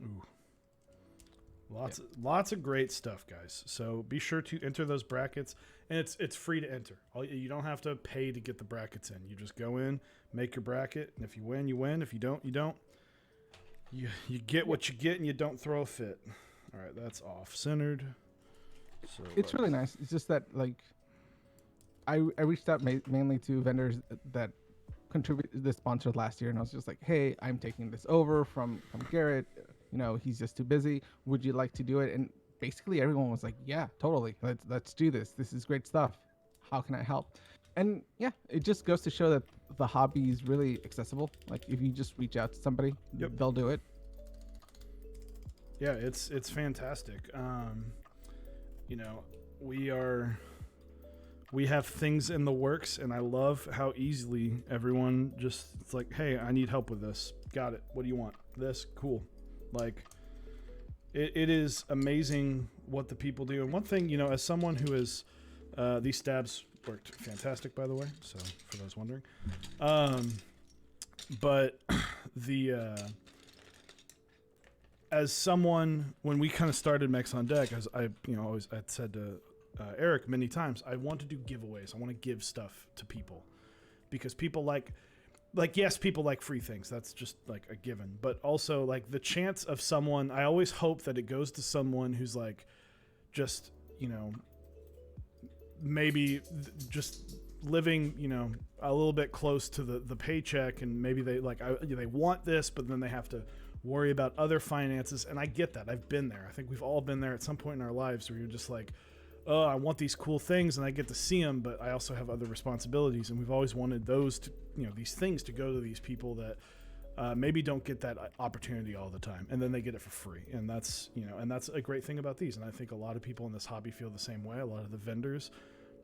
Speaker 1: Ooh. Lots of great stuff, guys. So be sure to enter those brackets, and it's free to enter. You don't have to pay to get the brackets in. You just go in, make your bracket, and if you win, you win. If you don't, you don't. You get what you get, and you don't throw a fit. All right, that's off-centered. So
Speaker 2: it's really nice. It's just that I reached out mainly to vendors that contributed this sponsored last year, and I was just like, hey, I'm taking this over from Garrett. He's just too busy. Would you like to do it? And basically everyone was like, yeah, totally. Let's do this. This is great stuff. How can I help? And yeah, it just goes to show that the hobby is really accessible. Like if you just reach out to somebody, they'll do it.
Speaker 1: Yeah, it's fantastic. we have things in the works, and I love how easily everyone just, it's like, hey, I need help with this. Got it. What do you want? This? Cool. Like, it is amazing what the people do. And one thing, you know, as someone who is, these stabs worked fantastic, by the way, so for those wondering. But as someone, when we kind of started Mechs on Deck, as I, you know, always I'd said to Eric many times, I want to do giveaways. I want to give stuff to people because people like yes, people like free things. That's just like a given. But also like the chance of someone, I always hope that it goes to someone who's like just, you know, maybe just living, you know, a little bit close to the paycheck, and maybe they like they want this, but then they have to worry about other finances. And I get that. I've been there. I think we've all been there at some point in our lives where you're just like, oh, I want these cool things and I get to see them, but I also have other responsibilities. And we've always wanted those to, you know, these things to go to these people that maybe don't get that opportunity all the time, and then they get it for free. And that's, you know, and that's a great thing about these. And I think a lot of people in this hobby feel the same way. A lot of the vendors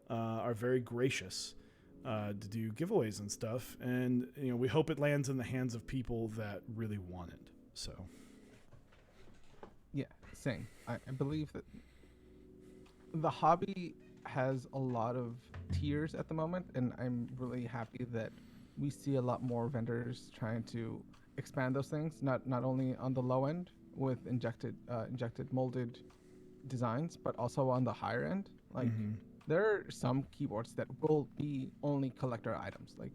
Speaker 1: are very gracious to do giveaways and stuff. And, you know, we hope it lands in the hands of people that really want it. So.
Speaker 2: Yeah, same. I believe that the hobby has a lot of tiers at the moment, and I'm really happy that we see a lot more vendors trying to expand those things, not only on the low end with injected molded designs, but also on the higher end. Like there are some keyboards that will be only collector items, like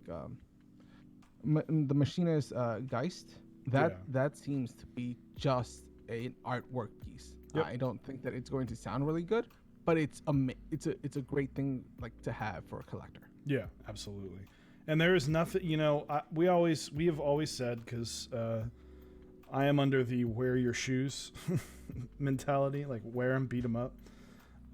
Speaker 2: the Machinist Geist. That seems to be just an artwork piece. Yep. I don't think that it's going to sound really good, but it's a great thing like to have for a collector. Yeah,
Speaker 1: absolutely. And there is nothing, you know, we have always said, because I am under the wear your shoes mentality, like wear them, beat them up.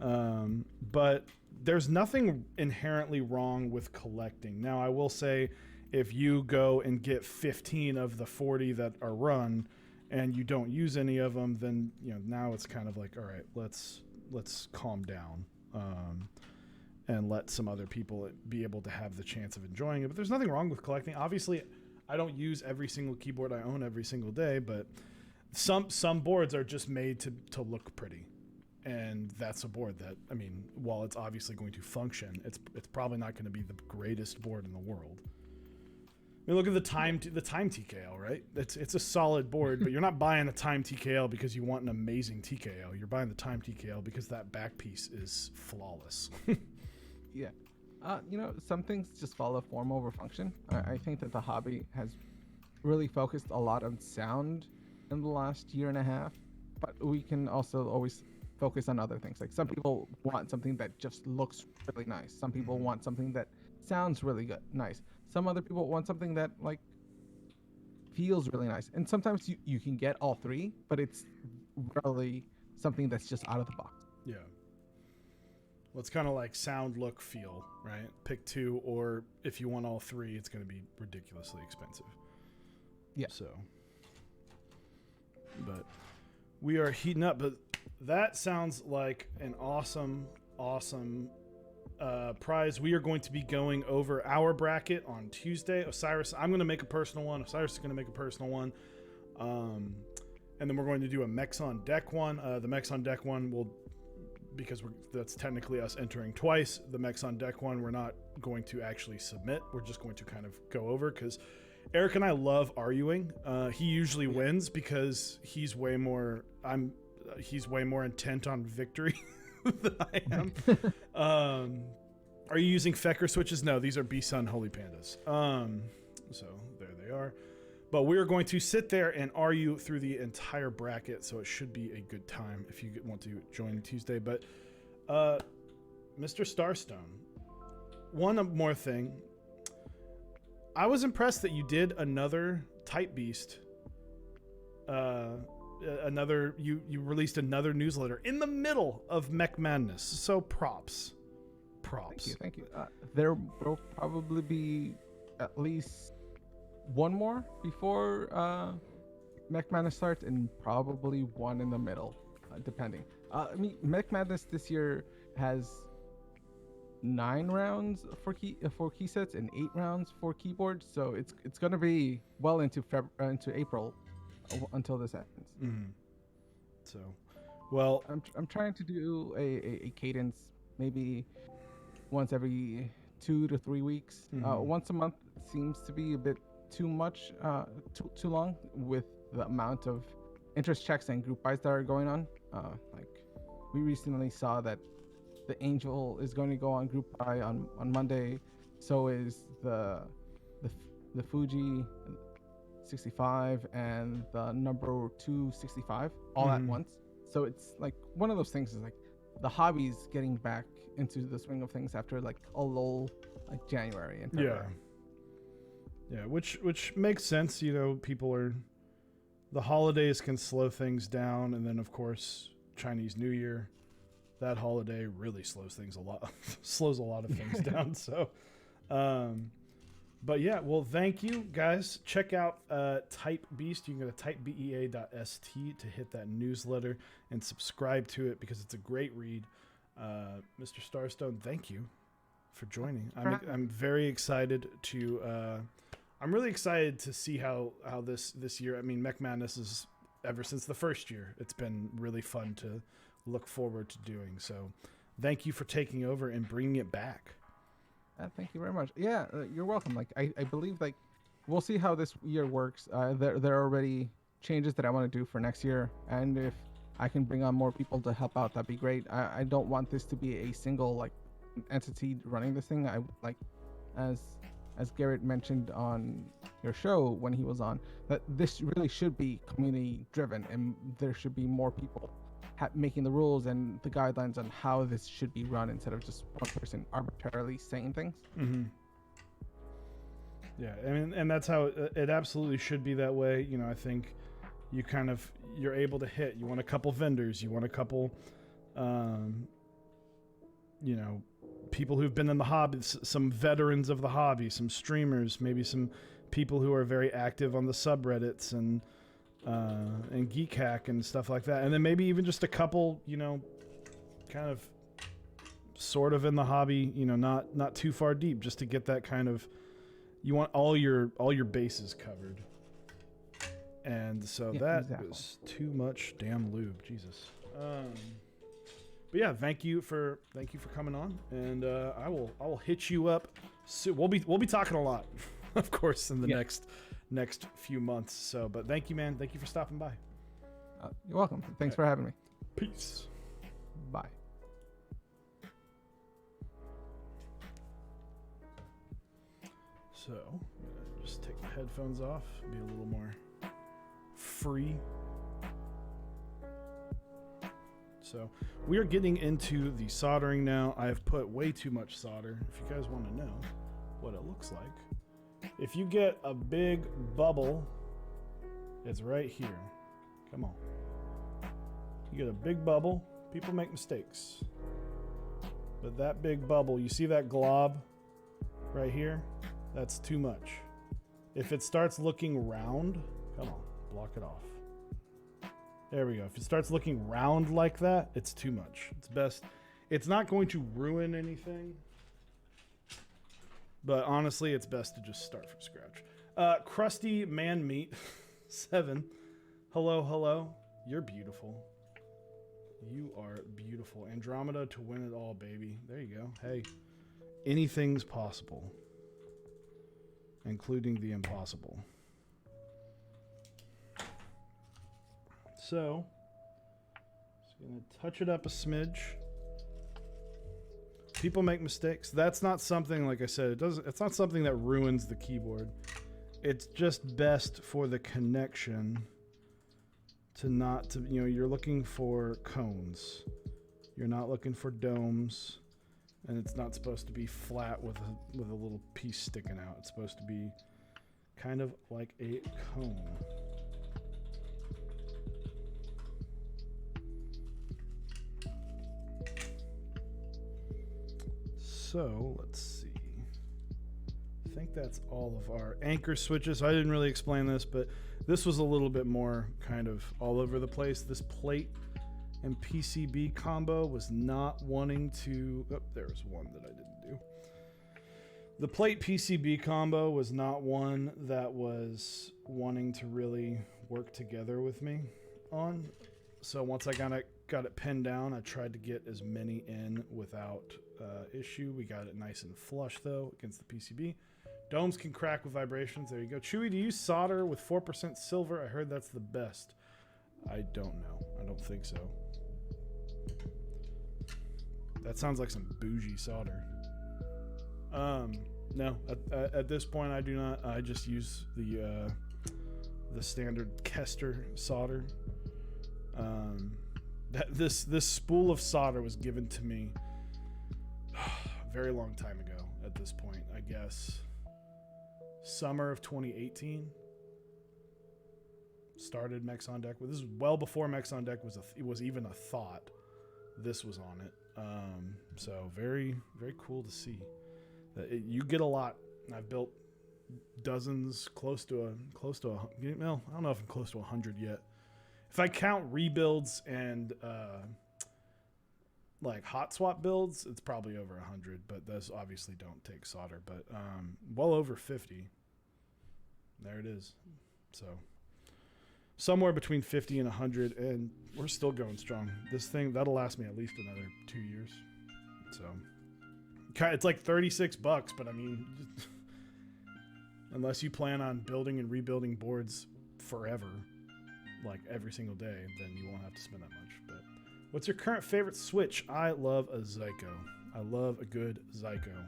Speaker 1: But there's nothing inherently wrong with collecting. Now, I will say, if you go and get 15 of the 40 that are run and you don't use any of them, then, you know, now it's kind of like, all right, let's calm down and let some other people be able to have the chance of enjoying it. But there's nothing wrong with collecting. Obviously, I don't use every single keyboard I own every single day, but some boards are just made to look pretty. And that's a board that, I mean, while it's obviously going to function, it's probably not going to be the greatest board in the world. I mean, look at the time TKL, right? It's a solid board, but you're not buying a time TKL because you want an amazing TKL. You're buying the time TKL because that back piece is flawless.
Speaker 2: Yeah. You know, some things just follow form over function. I think that the hobby has really focused a lot on sound in the last year and a half, but we can also always focus on other things. Like some people want something that just looks really nice. Some people want something that sounds really good, nice. Some other people want something that like feels really nice. And sometimes you can get all three, but it's really something that's just out of the box.
Speaker 1: Yeah. Well, it's kind of like sound, look, feel, right? Pick two, or if you want all three, it's going to be ridiculously expensive.
Speaker 2: Yeah.
Speaker 1: So, but we are heating up. But that sounds like an awesome prize. We are going to be going over our bracket on Tuesday. Osiris, I'm going to make a personal one. Osiris is going to make a personal one. And then we're going to do a Mechs on Deck one. The Mechs on Deck one will, because that's technically us entering twice. The Mechs on Deck one, we're not going to actually submit. We're just going to kind of go over, because Eric and I love arguing. He usually wins because he's way more intent on victory than I am. Are you using Fecker switches? No, these are B-Sun Holy Pandas. So there they are. But we're going to sit there and argue through the entire bracket, so it should be a good time if you want to join Tuesday. But Mr. Starstone, one more thing. I was impressed that you did another Type Beast. You released another newsletter in the middle of Mech Madness. So props.
Speaker 2: Thank you. There will probably be at least one more before Mech Madness starts, and probably one in the middle, depending. I mean, Mech Madness this year has 9 rounds for key sets and 8 rounds for keyboards. So it's gonna be well into into April until this ends.
Speaker 1: Mm-hmm. So, well,
Speaker 2: I'm trying to do a cadence, maybe once every 2 to 3 weeks. Once a month seems to be a bit too much, too long with the amount of interest checks and group buys that are going on. Like we recently saw that the Angel is going to go on group buy on Monday. So is the Fuji 65 and the number 265 all at once. So it's like one of those things is like the hobby's getting back into the swing of things after like a lull, like January and February.
Speaker 1: Yeah, which makes sense. You know, the holidays can slow things down, and then of course Chinese New Year, that holiday really slows things a lot, slows a lot of things down. So, but yeah, well, thank you guys. Check out Type Beast. You can go to typebea.st to hit that newsletter and subscribe to it because it's a great read. Mr. Starstone, thank you for joining. I'm very excited to. I'm really excited to see how this year. I mean, Mech Madness is ever since the first year. It's been really fun to look forward to doing. So, thank you for taking over and bringing it back.
Speaker 2: Thank you very much. Yeah, you're welcome. Like I believe like we'll see how this year works. There are already changes that I want to do for next year, and if I can bring on more people to help out, that'd be great. I don't want this to be a single like entity running this thing. I like as Garrett mentioned on your show when he was on, that this really should be community driven, and there should be more people making the rules and the guidelines on how this should be run instead of just one person arbitrarily saying things.
Speaker 1: Yeah, I mean, and that's how it absolutely should be that way. You know, I think you're able to hit. You want a couple vendors. You want a couple, you know, people who've been in the hobby, some veterans of the hobby, some streamers, maybe some people who are very active on the subreddits and Geek Hack and stuff like that. And then maybe even just a couple, you know, kind of sort of in the hobby, you know, not too far deep, just to get that kind of, you want all your bases covered. And so that was too much damn lube, Jesus. But yeah, thank you for coming on, and I will hit you up soon. We'll be talking a lot, of course, in the next few months. So, but thank you, man. Thank you for stopping by.
Speaker 2: You're welcome. Thanks for having me.
Speaker 1: Peace.
Speaker 2: Bye.
Speaker 1: So, I'm gonna just take the headphones off, be a little more free. So we are getting into the soldering now. I've put way too much solder. If you guys want to know what it looks like, if you get a big bubble, it's right here. Come on. You get a big bubble. People make mistakes. But that big bubble, you see that glob right here? That's too much. If it starts looking round, come on, block it off. There we go. If it starts looking round like that, it's too much. It's best. It's not going to ruin anything, but honestly, it's best to just start from scratch. Krusty Man Meat 7. Hello. You're beautiful. You are beautiful. Andromeda to win it all, baby. There you go. Hey, anything's possible, including the impossible. So, just gonna touch it up a smidge. People make mistakes. That's not something, like I said, it's not something that ruins the keyboard. It's just best for the connection to you know, you're looking for cones. You're not looking for domes, and it's not supposed to be flat with a little piece sticking out. It's supposed to be kind of like a cone. So let's see. I think that's all of our anchor switches. I didn't really explain this, but this was a little bit more kind of all over the place. This plate and PCB combo was not wanting to... Oh, there was one that I didn't do. The plate PCB combo was not one that was wanting to really work together with me on. So once I got it pinned down, I tried to get as many in without issue. We got it nice and flush, though, against the PCB. Domes can crack with vibrations. There you go. Chewy, do you solder with 4% silver? I heard that's the best. I don't know. I don't think so. That sounds like some bougie solder. No. At this point, I do not. I just use the standard Kester solder. This spool of solder was given to me a very long time ago. At this point, I guess summer of 2018. Started Mechs on Deck. Well, this is well before Mechs on Deck was even a thought. This was on it. So very, very cool to see that you get a lot. I've built dozens, close to a. Well, I don't know if I'm close to 100 yet. If I count rebuilds and like hot swap builds, it's probably over 100. But those obviously don't take solder. But well over 50. There it is. So somewhere between 50 and 100, and we're still going strong. This thing, that'll last me at least another 2 years. So it's like $36, but I mean, unless you plan on building and rebuilding boards forever, like every single day, then you won't have to spend that much. But what's your current favorite Switch? I love a Zyko. I love a good Zyko.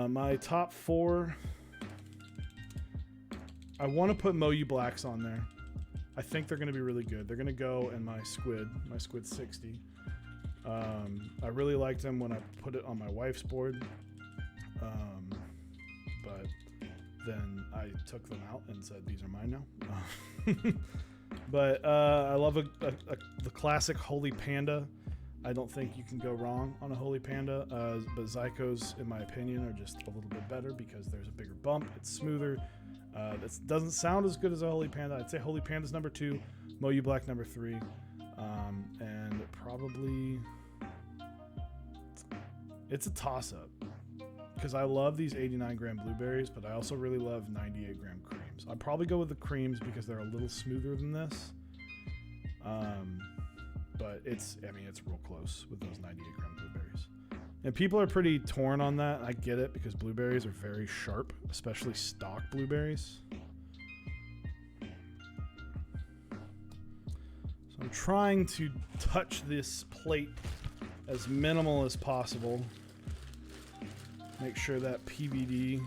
Speaker 1: My top 4... I want to put Moyu Blacks on there. I think they're going to be really good. They're going to go in my Squid 60. I really liked them when I put it on my wife's board. But then I took them out and said, these are mine now. But I love the classic Holy Panda. I don't think you can go wrong on a Holy Panda. But Zykos, in my opinion, are just a little bit better because there's a bigger bump. It's smoother. This doesn't sound as good as a Holy Panda. I'd say Holy Panda's number 2, Moyu Black number 3, and probably it's a toss-up because I love these 89-gram blueberries, but I also really love 98-gram creams. I'd probably go with the creams because they're a little smoother than this, but it's real close with those 98-gram blueberries. And people are pretty torn on that. I get it because blueberries are very sharp, especially stock blueberries. So I'm trying to touch this plate as minimal as possible. Make sure that PVD,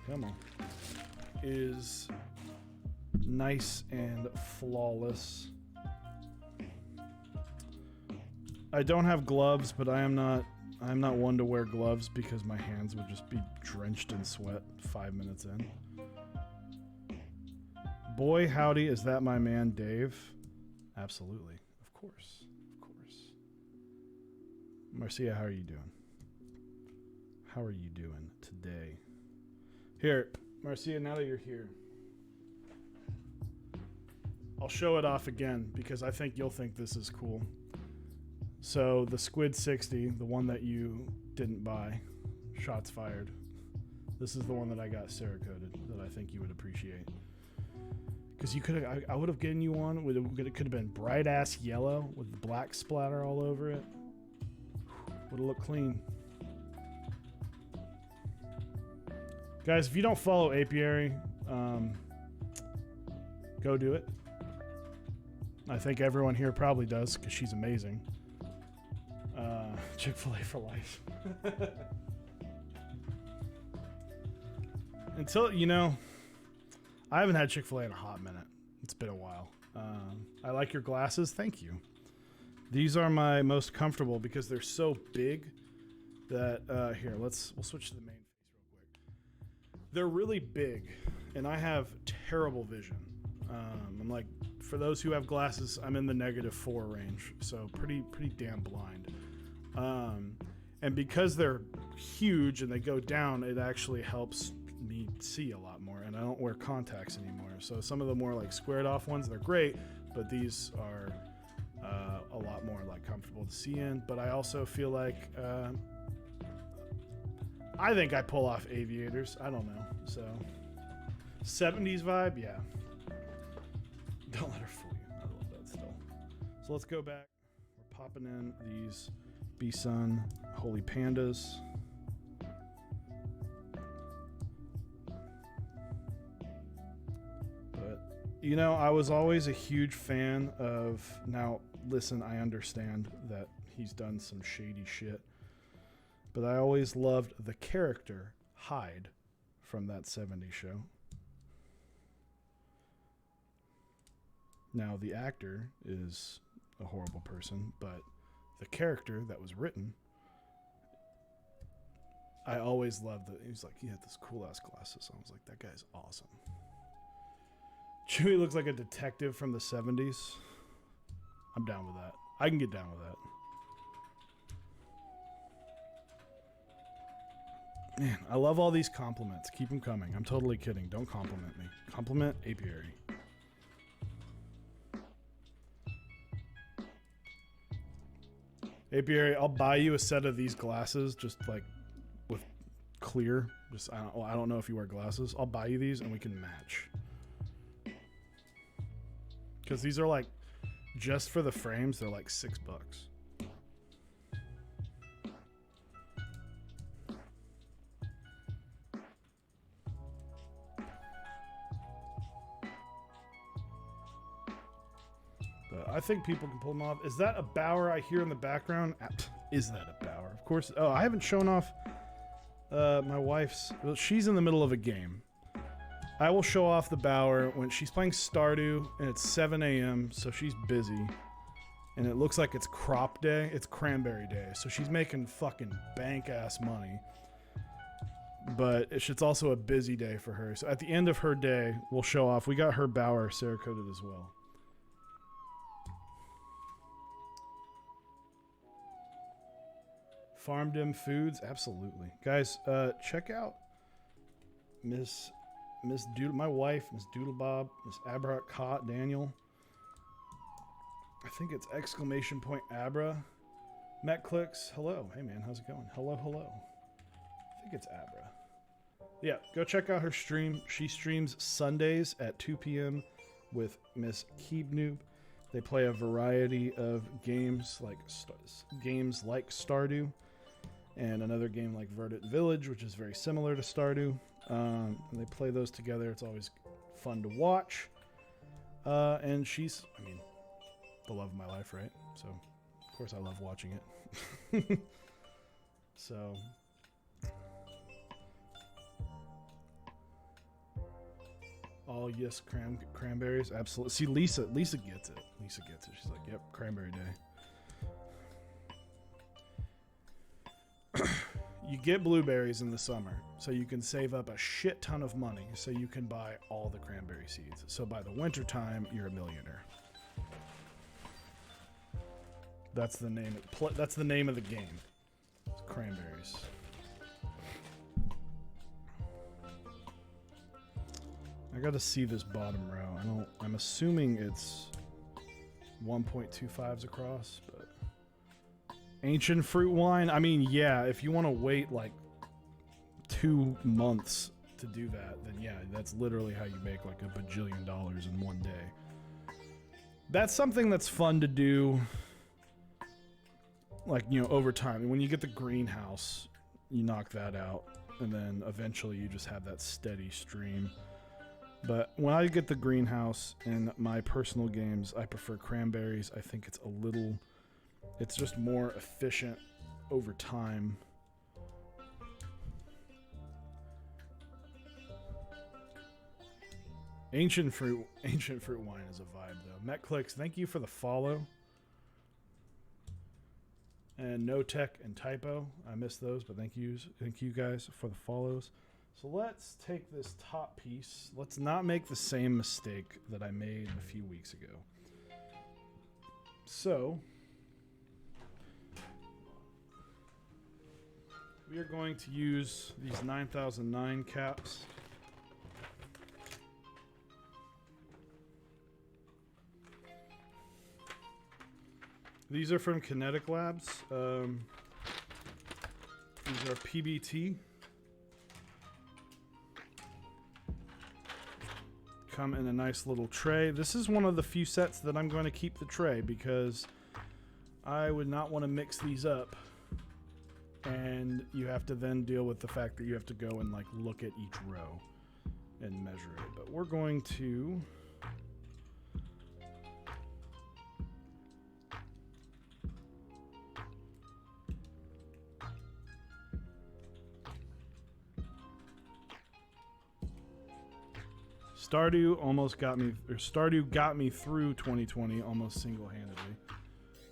Speaker 1: come on, is nice and flawless. I don't have gloves, but I'm not one to wear gloves because my hands would just be drenched in sweat 5 minutes in. Boy, howdy, is that my man Dave? Absolutely. Of course. Marcia, how are you doing? How are you doing today? Here, Marcia, now that you're here, I'll show it off again because I think you'll think this is cool. So the Squid 60, the one that you didn't buy, shots fired. This is the one that I got Cerakoted that I think you would appreciate. Because I would have given you one. It could have been bright ass yellow with black splatter all over it. Would have looked clean. Guys, if you don't follow Apiary, go do it. I think everyone here probably does because she's amazing. Chick-fil-A for life. Until, I haven't had Chick-fil-A in a hot minute. It's been a while. I like your glasses. Thank you. These are my most comfortable because they're so big that, here, we'll switch to the main face real quick. They're really big, and I have terrible vision. I'm like, for those who have glasses, I'm in the -4 range, so pretty damn blind. And because they're huge and they go down, it actually helps me see a lot more, and I don't wear contacts anymore. So some of the more like squared off ones, they're great, but these are a lot more like comfortable to see in. But I also feel like I think I pull off aviators. I don't know. So 70s vibe, yeah. Don't let her fool you. I love that still. So let's go back. We're popping in these B-Sun Holy Pandas. But, you know, I was always a huge fan of... Now, listen, I understand that he's done some shady shit. But I always loved the character Hyde from that 70s show. Now, the actor is a horrible person, but the character that was written, I always loved it. He was like, he had this cool-ass glasses. I was like, that guy's awesome. Chewie looks like a detective from the 70s. I'm down with that. I can get down with that. Man, I love all these compliments. Keep them coming. I'm totally kidding. Don't compliment me. Compliment Apiary. Apiary, I'll buy you a set of these glasses, just like with clear. Just I don't know if you wear glasses. I'll buy you these and we can match. Because these are like, just for the frames, they're like $6. I think people can pull them off. Is that a Bauer I hear in the background? Is that a Bauer? Of course. Oh, I haven't shown off my wife's. Well, she's in the middle of a game. I will show off the Bauer when she's playing Stardew, and it's 7 a.m., so she's busy. And it looks like it's crop day. It's cranberry day. So she's making fucking bank-ass money. But it's also a busy day for her. So at the end of her day, we'll show off. We got her Bauer Cerakoted as well. Farmed in foods, absolutely, guys. Check out Miss Doodle, my wife, Miss Doodlebob, Miss Abra Cot Daniel. I think it's exclamation point Abra. Metclicks, hello, hey man, how's it going? Hello. I think it's Abra. Yeah, go check out her stream. She streams Sundays at 2 p.m. with Miss Keebnoob. They play a variety of games like Stardew. And another game like Verdant Village, which is very similar to Stardew. And they play those together. It's always fun to watch. And she's, I mean, the love of my life, right? So, of course, I love watching it. So, all yes, cranberries, absolutely. See, Lisa gets it. Lisa gets it. She's like, yep, cranberry day. You get blueberries in the summer, so you can save up a shit ton of money, so you can buy all the cranberry seeds. So by the winter time, you're a millionaire. That's the name. That's the name of the game. It's cranberries. I got to see this bottom row. I'm assuming it's 1.25s across, but. Ancient fruit wine. I mean, yeah, if you want to wait like 2 months to do that, then yeah, that's literally how you make like $1 bajillion in one day. That's something that's fun to do, like, you know, over time. And when you get the greenhouse, you knock that out, and then eventually you just have that steady stream. But when I get the greenhouse in my personal games, I prefer cranberries. I think it's just more efficient over time. Ancient fruit wine is a vibe though. Metclicks, thank you for the follow. And No Tech and Typo, I missed those, but thank you guys for the follows. So let's take this top piece. Let's not make the same mistake that I made a few weeks ago. So we are going to use these 9009 caps. These are from Kinetic Labs. These are PBT. Come in a nice little tray. This is one of the few sets that I'm going to keep the tray because I would not want to mix these up. And you have to then deal with the fact that you have to go and like look at each row and measure it. But we're going to Stardew got me through 2020 almost single-handedly.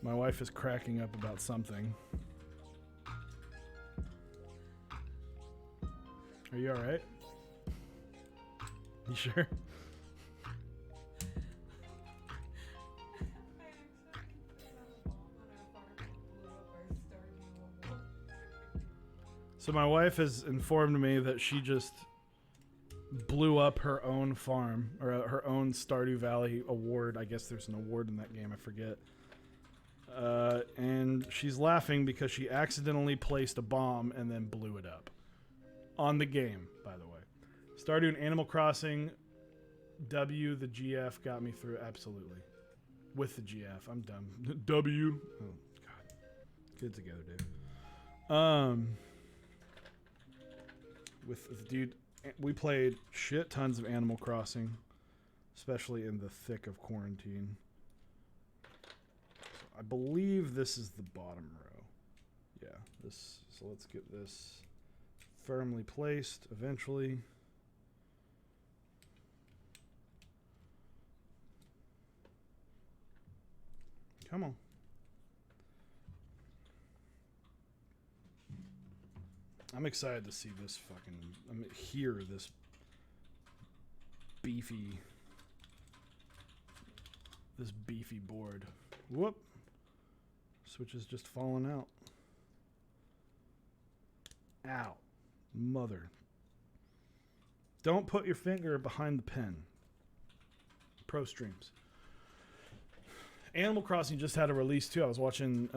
Speaker 1: My wife is cracking up about something. Are you all right? You sure? So my wife has informed me that she just blew up her own farm, or her own Stardew Valley award. I guess there's an award in that game, I forget. And she's laughing because she accidentally placed a bomb and then blew it up. On the game, by the way. Stardew and Animal Crossing, W, the GF got me through, absolutely. With the GF, I'm dumb. W. Oh, God. Get it together, dude. With dude, we played shit tons of Animal Crossing, especially in the thick of quarantine. So I believe this is the bottom row. Yeah, this. So let's get this firmly placed eventually. Come on. I'm excited to see this fucking, hear this beefy board. Whoop. Switch is just falling out. Ow. Mother. Don't put your finger behind the pen. Pro streams. Animal Crossing just had a release too. I was watching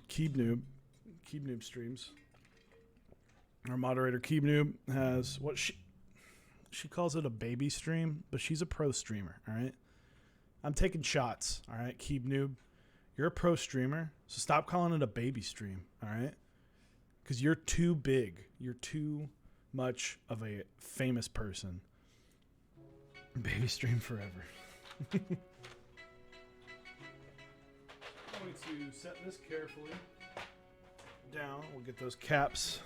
Speaker 1: Keeb Noob streams. Our moderator Keeb Noob has what she calls it a baby stream, but she's a pro streamer, all right? I'm taking shots, all right, Keeb Noob. You're a pro streamer, so stop calling it a baby stream, all right? Because you're too big. You're too much of a famous person. Baby stream forever. I'm going to set this carefully down. We'll get those caps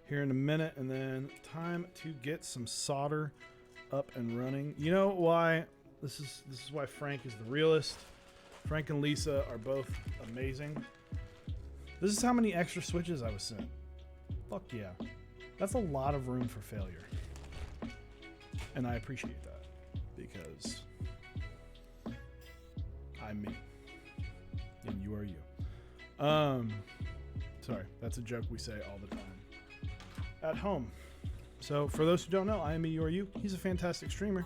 Speaker 1: here in a minute, and then time to get some solder up and running. You know why this is why Frank is the realist. Frank and Lisa are both amazing. This is how many extra switches I was sent. Fuck yeah. That's a lot of room for failure. And I appreciate that because I'm me and you are you. Sorry, that's a joke we say all the time at home. So for those who don't know, I am me, you are you. He's a fantastic streamer.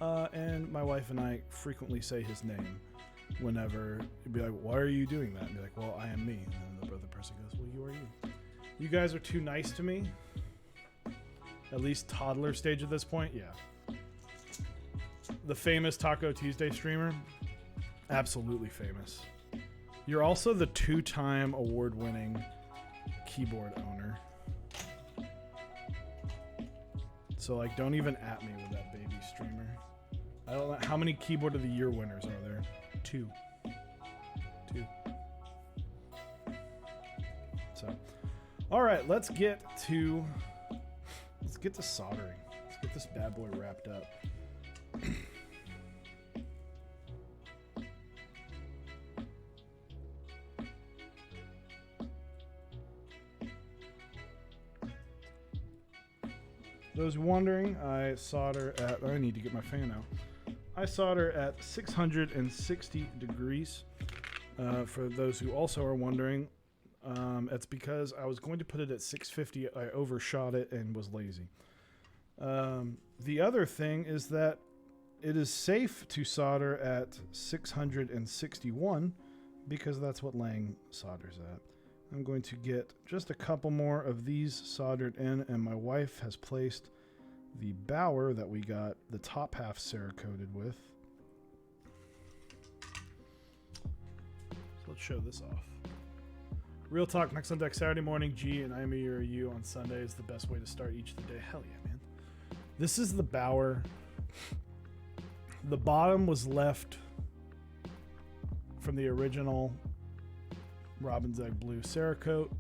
Speaker 1: And my wife and I frequently say his name whenever you'd be like, why are you doing that? And be like, well, I am me. And then the other person goes, well, you are you. You guys are too nice to me. At least toddler stage at this point, yeah. The famous Taco Tuesday streamer, absolutely famous. You're also the 2-time award-winning keyboard owner. So, like, don't even at me with that baby streamer. I don't know. How many Keyboard of the Year winners are there? 2. So, all right, let's get to soldering. Let's get this bad boy wrapped up. Those wondering, I solder at, I need to get my fan out. I solder at 660 degrees. For those who also are wondering, it's because I was going to put it at 650. I overshot it and was lazy. The other thing is that it is safe to solder at 661 because that's what Lang solders at. I'm going to get just a couple more of these soldered in, and my wife has placed the bower that we got the top half Cerakoted with. So let's show this off. Real talk, Mechs on deck Saturday morning, G, and I'm a you on Sunday is the best way to start each of the day. Hell yeah, man. This is the bower. The bottom was left from the original Robin's Egg Blue Cerakote.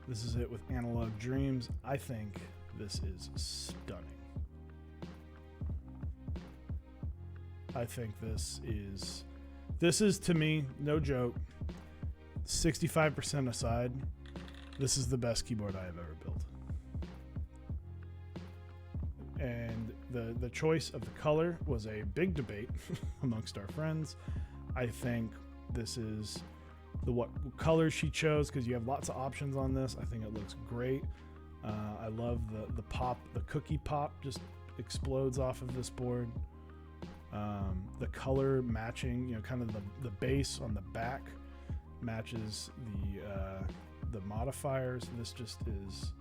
Speaker 1: This is it with Analog Dreams. I think this is stunning. I think this is to me, no joke, 65% aside, this is the best keyboard I have ever built. And the choice of the color was a big debate amongst our friends. I think this is what color she chose, because you have lots of options on this. I think it looks great. I love the pop, the cookie pop just explodes off of this board. The color matching, kind of the base on the back matches the modifiers. This just is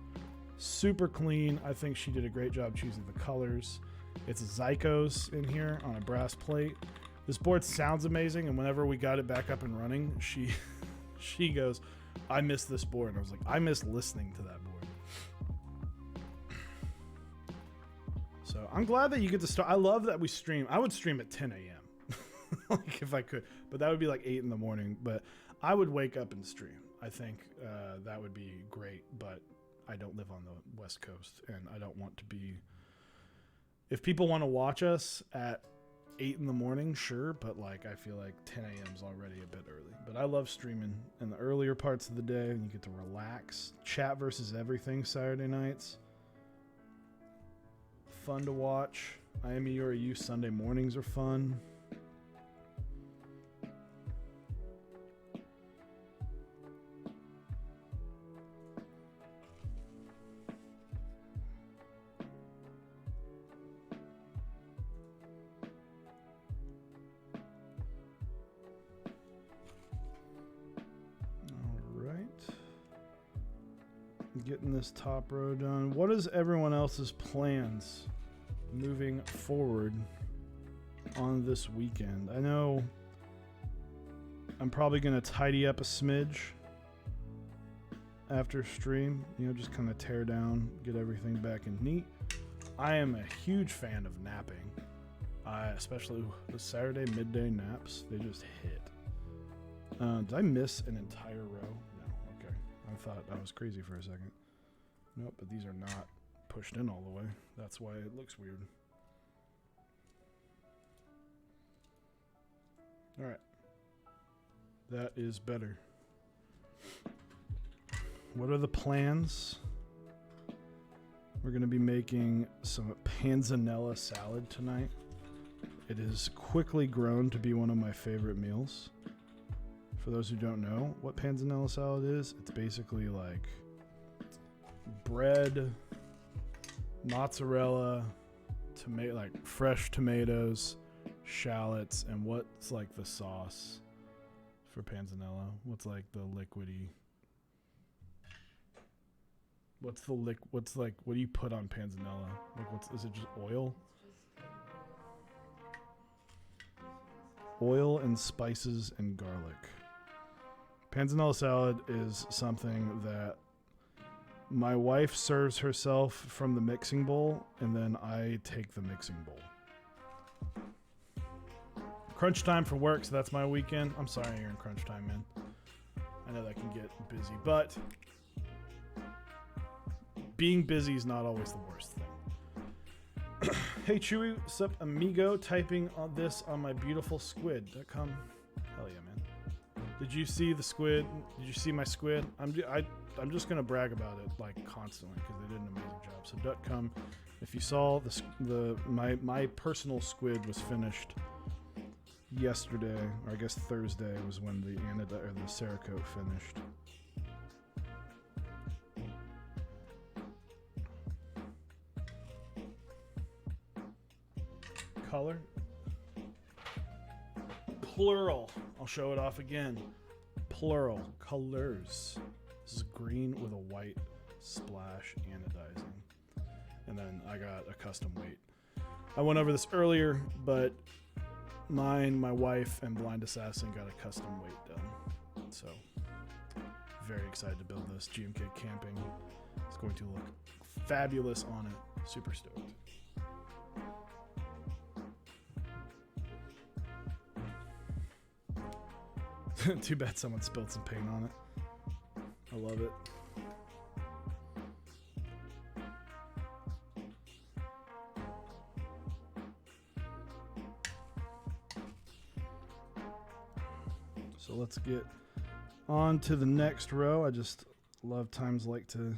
Speaker 1: super clean. I think she did a great job choosing the colors. It's Zycos in here on a brass plate. This board sounds amazing, and whenever we got it back up and running, she goes, I miss this board. And I was like, I miss listening to that board. So I'm glad that you get to start. I love that we stream. I would stream at 10 a.m. like if I could, but that would be like 8 in the morning. But I would wake up and stream. I think that would be great, but I don't live on the West Coast, and I don't want to be. If people want to watch us at 8 in the morning, sure, but like I feel like 10 a.m. is already a bit early. But I love streaming in the earlier parts of the day, and you get to relax. Chat versus everything Saturday nights. Fun to watch. I am you or you Sunday mornings are fun. Getting this top row done. What is everyone else's plans moving forward on this weekend? I know I'm probably going to tidy up a smidge after stream, just kind of tear down, get everything back in neat. I am a huge fan of napping, especially the Saturday midday naps. They just hit. Did I miss an entire row? I thought I was crazy for a second. Nope, but these are not pushed in all the way. That's why it looks weird. All right. That is better. What are the plans? We're going to be making some panzanella salad tonight. It has quickly grown to be one of my favorite meals. For those who don't know what panzanella salad is, it's basically like bread, mozzarella, like fresh tomatoes, shallots, and what's like the sauce for panzanella? What's like the liquidy? What's like what do you put on panzanella? Like is it just oil? Oil and spices and garlic. Panzanella salad is something that my wife serves herself from the mixing bowl, and then I take the mixing bowl. Crunch time for work, so that's my weekend. I'm sorry you're in crunch time, man. I know that can get busy, but being busy is not always the worst thing. Hey Chewy, sup amigo, typing on this on my beautiful squid.com. Hell yeah, man. Did you see the squid? Did you see my squid? I'm just gonna brag about it like constantly because they did an amazing job. So .com, if you saw my personal squid was finished yesterday, or I guess Thursday was when the Cerakote finished. Color. plural. I'll show it off again. Plural colors. This is green with a white splash anodizing. And then I got a custom weight. I went over this earlier, but mine, my wife, and Blind Assassin got a custom weight done. So, very excited to build this. GMK Camping. It's going to look fabulous on it. Super stoked. Too bad someone spilled some paint on it. I love it. So let's get on to the next row. I just love times like to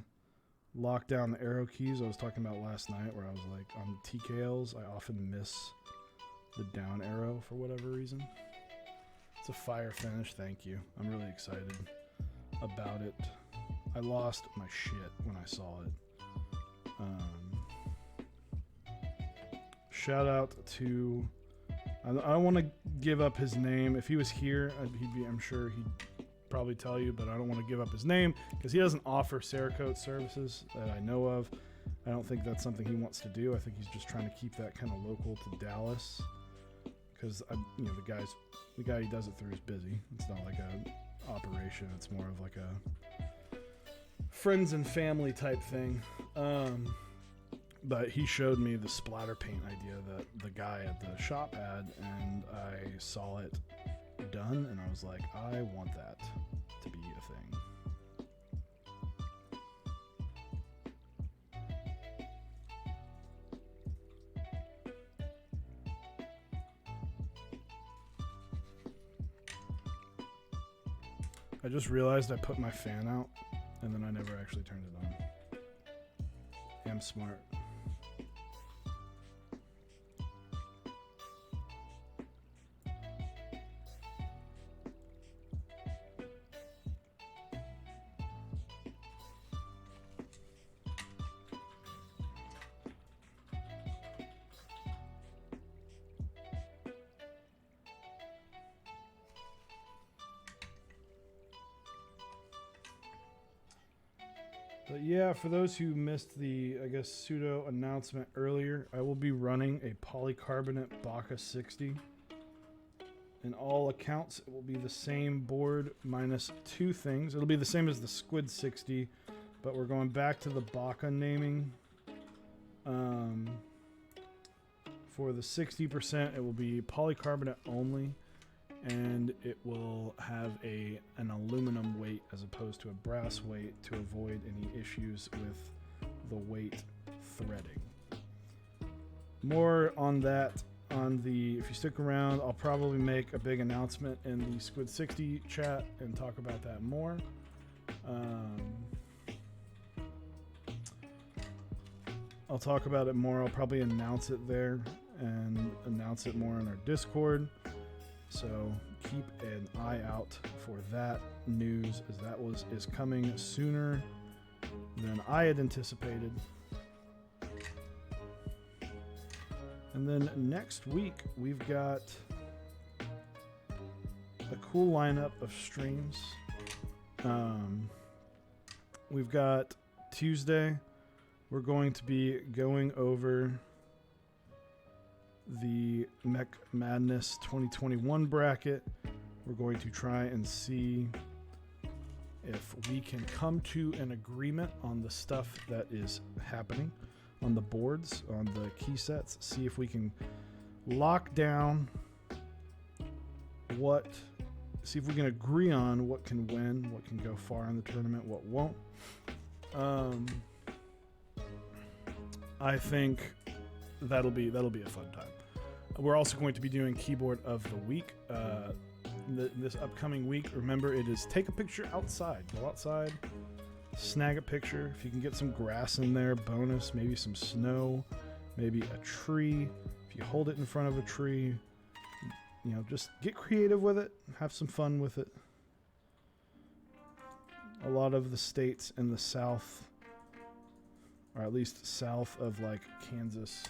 Speaker 1: lock down the arrow keys. I was talking about last night where I was like, on TKLs, I often miss the down arrow for whatever reason. It's a fire finish, thank you. I'm really excited about it. I lost my shit when I saw it. Shout out to, I don't want to give up his name. If he was here, I'm sure he'd probably tell you, but I don't want to give up his name because he doesn't offer Cerakote services that I know of. I don't think that's something he wants to do. I think he's just trying to keep that kind of local to Dallas because the guy he does it through is busy. It's not like a operation. It's more of like a friends and family type thing. But he showed me the splatter paint idea that the guy at the shop had, and I saw it done, and I was like, I want that to be a thing. I just realized I put my fan out, and then I never actually turned it on. I'm smart. But yeah, for those who missed the, I guess, pseudo announcement earlier, I will be running a polycarbonate Baka 60. In all accounts, it will be the same board minus two things. It'll be the same as the Squid 60, but we're going back to the Baka naming. For the 60%, it will be polycarbonate only, and it will have an aluminum weight as opposed to a brass weight to avoid any issues with the weight threading. More on that if you stick around. I'll probably make a big announcement in the Squid 60 chat and talk about that more. I'll talk about it more. I'll probably announce it there and announce it more in our Discord. So keep an eye out for that news, as that is coming sooner than I had anticipated. And then next week we've got a cool lineup of streams. We've got Tuesday. We're going to be going over the Mech Madness 2021 bracket. We're going to try and see if we can come to an agreement on the stuff that is happening on the boards, on the key sets. See if we can lock down see if we can agree on what can win, what can go far in the tournament, what won't. I think that'll be a fun time. We're also going to be doing keyboard of the week this upcoming week. Remember, it is take a picture outside. Go outside, snag a picture. If you can get some grass in there, bonus. Maybe some snow, maybe a tree. If you hold it in front of a tree, just get creative with it. Have some fun with it. A lot of the states in the South, or at least south of like Kansas,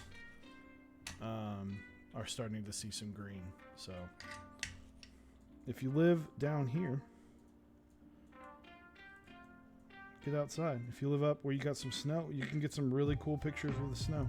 Speaker 1: are starting to see some green. So if you live down here, get outside. If you live up where you got some snow, you can get some really cool pictures of the snow.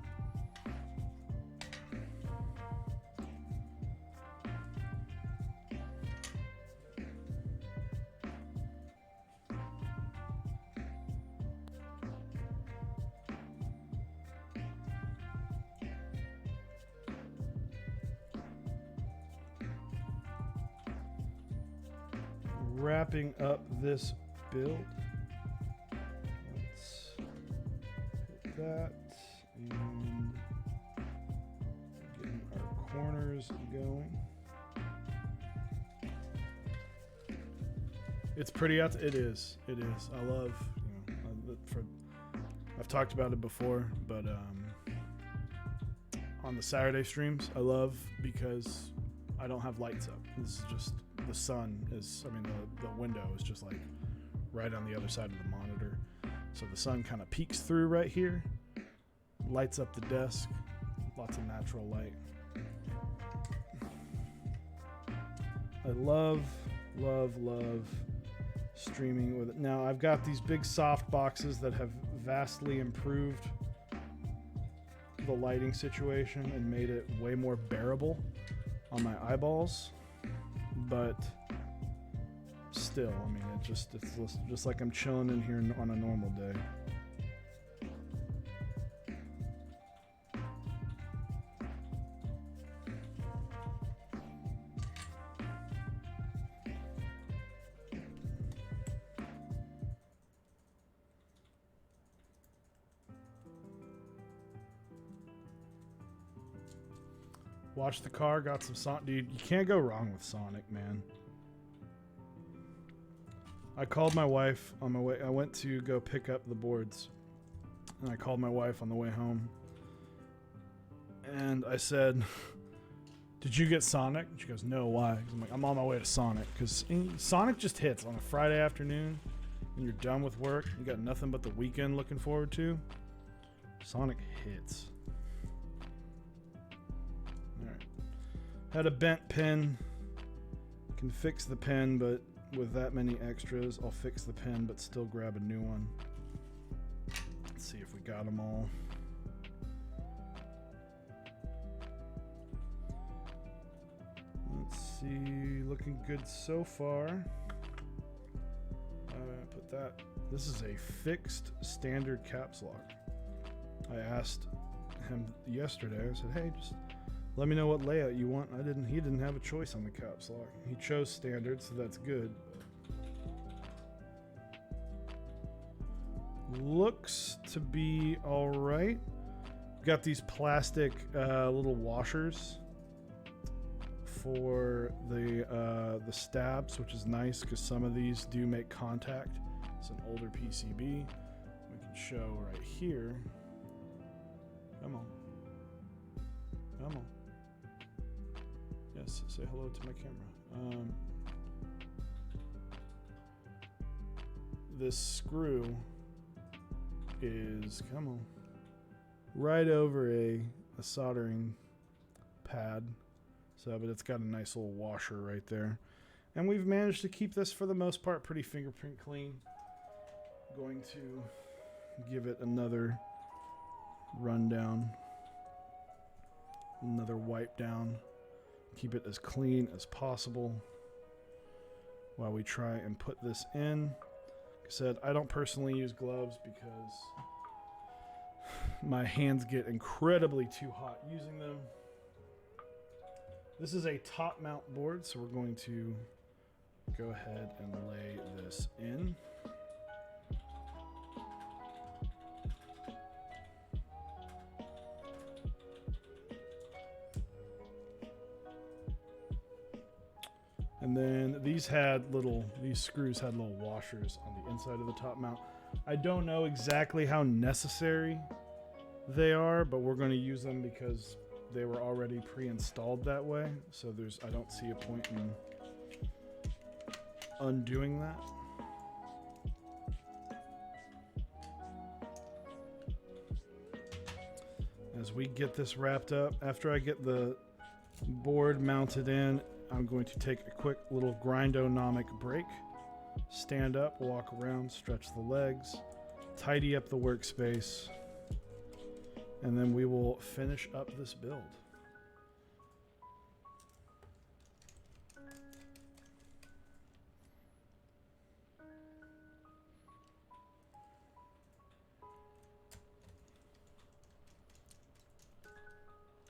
Speaker 1: Wrapping up this build. Let's hit that and getting our corners going. It's pretty out. It is. It is. I love. I've talked about it before, but on the Saturday streams, I love because I don't have lights up. This is just. The sun is, the window is just like right on the other side of the monitor. So the sun kind of peeks through right here, lights up the desk, lots of natural light. I love streaming with it. Now I've got these big soft boxes that have vastly improved the lighting situation and made it way more bearable on my eyeballs. But still, it's just like I'm chilling in here on a normal day. Watch the car, got some Sonic. Dude, you can't go wrong with Sonic, man. I called my wife on my way. I went to go pick up the boards. And I called my wife on the way home. And I said, did you get Sonic? She goes, no, why? I'm like, I'm on my way to Sonic. Because Sonic just hits on a Friday afternoon. And you're done with work. You got nothing but the weekend looking forward to. Sonic hits. Had a bent pin. Can fix the pin, but with that many extras, I'll fix the pin, but still grab a new one. Let's see if we got them all. Let's see, looking good so far. Put that. This is a fixed standard caps lock. I asked him yesterday. I said, hey, just let me know what layout you want. He didn't have a choice on the caps lock. He chose standard, so that's good. Looks to be all right. Got these plastic little washers for the stabs, which is nice because some of these do make contact. It's an older PCB. We can show right here. Come on. Come on. Yes, say hello to my camera. This screw is, come on, right over a soldering pad. So, but it's got a nice little washer right there. And we've managed to keep this, for the most part, pretty fingerprint clean. Going to give it another rundown. Another wipe down. Keep it as clean as possible while we try and put this in. Like I said, I don't personally use gloves because my hands get incredibly too hot using them. This is a top mount board, so we're going to go ahead and lay this in. And then these screws had little washers on the inside of the top mount. I don't know exactly how necessary they are, but we're going to use them because they were already pre-installed that way. So I don't see a point in undoing that. As we get this wrapped up, after I get the board mounted in, I'm going to take a quick little grindonomic break. Stand up, walk around, stretch the legs, tidy up the workspace, and then we will finish up this build.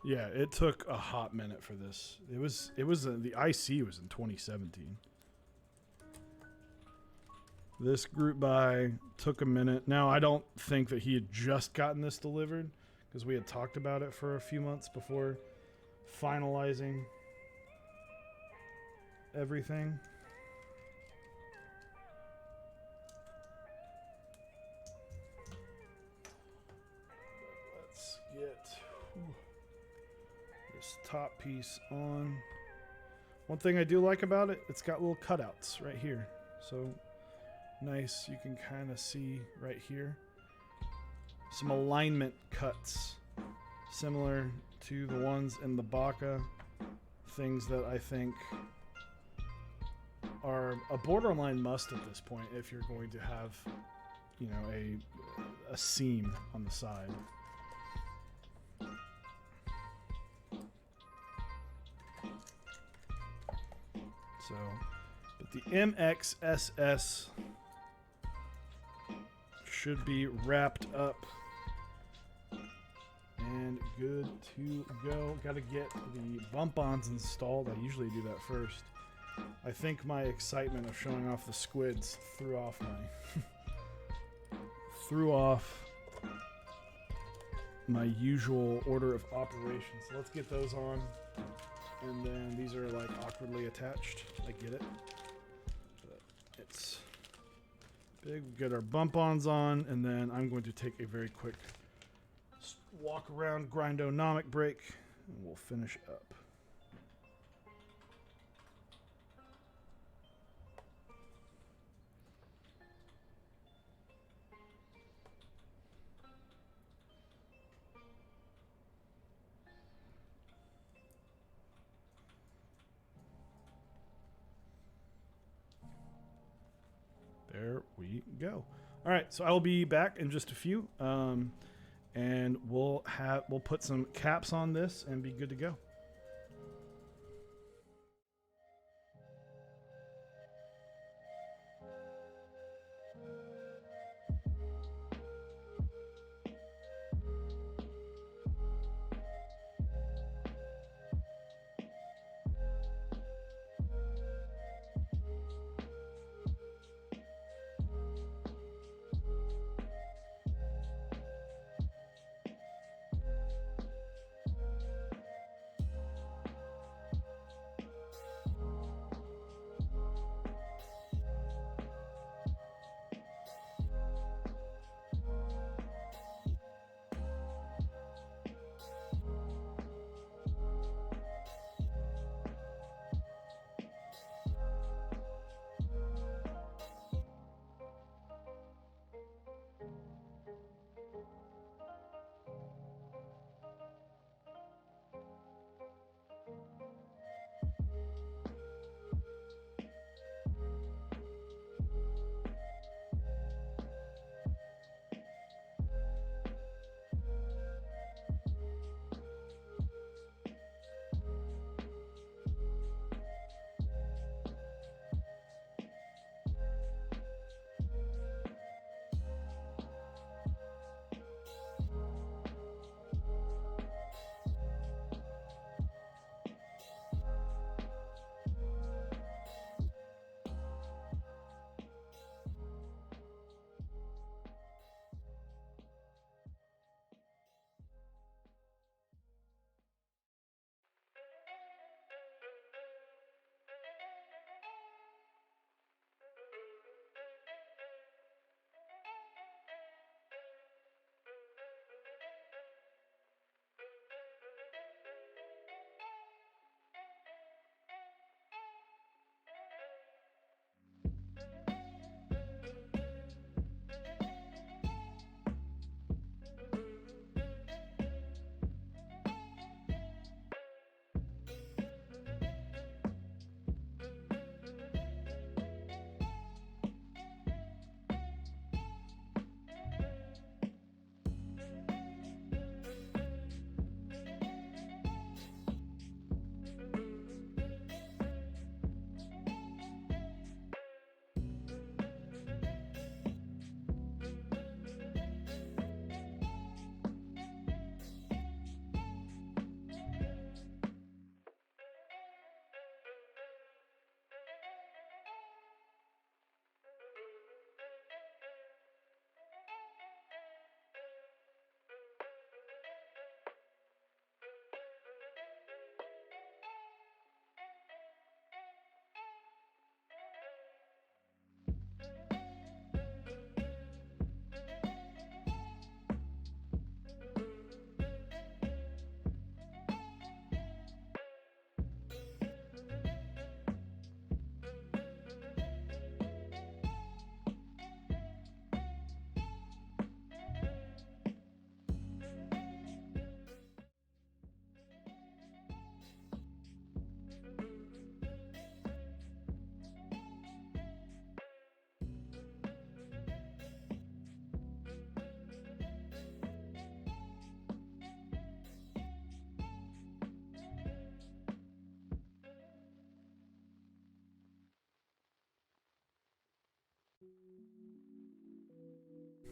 Speaker 1: Yeah, it took a hot minute for this. The IC was in 2017. This group buy took a minute. Now, I don't think that he had just gotten this delivered because we had talked about it for a few months before finalizing everything. Let's get this top piece on. One thing I do like about it, it's got little cutouts right here. So nice, you can kind of see right here some alignment cuts similar to the ones in the Baka, things that I think are a borderline must at this point if you're going to have, you know, a seam on the side. So, but the MXSS should be wrapped up and good to go. Got to get the bump-ons installed. I usually do that first. I think my excitement of showing off the squids threw off my usual order of operations. So let's get those on. And then these are like awkwardly attached. I get it. But it's big. We get our bump-ons on, and then I'm going to take a very quick walk around grindonomic break, and we'll finish up. There we go. All right, so I will be back in just a few, and we'll put some caps on this and be good to go.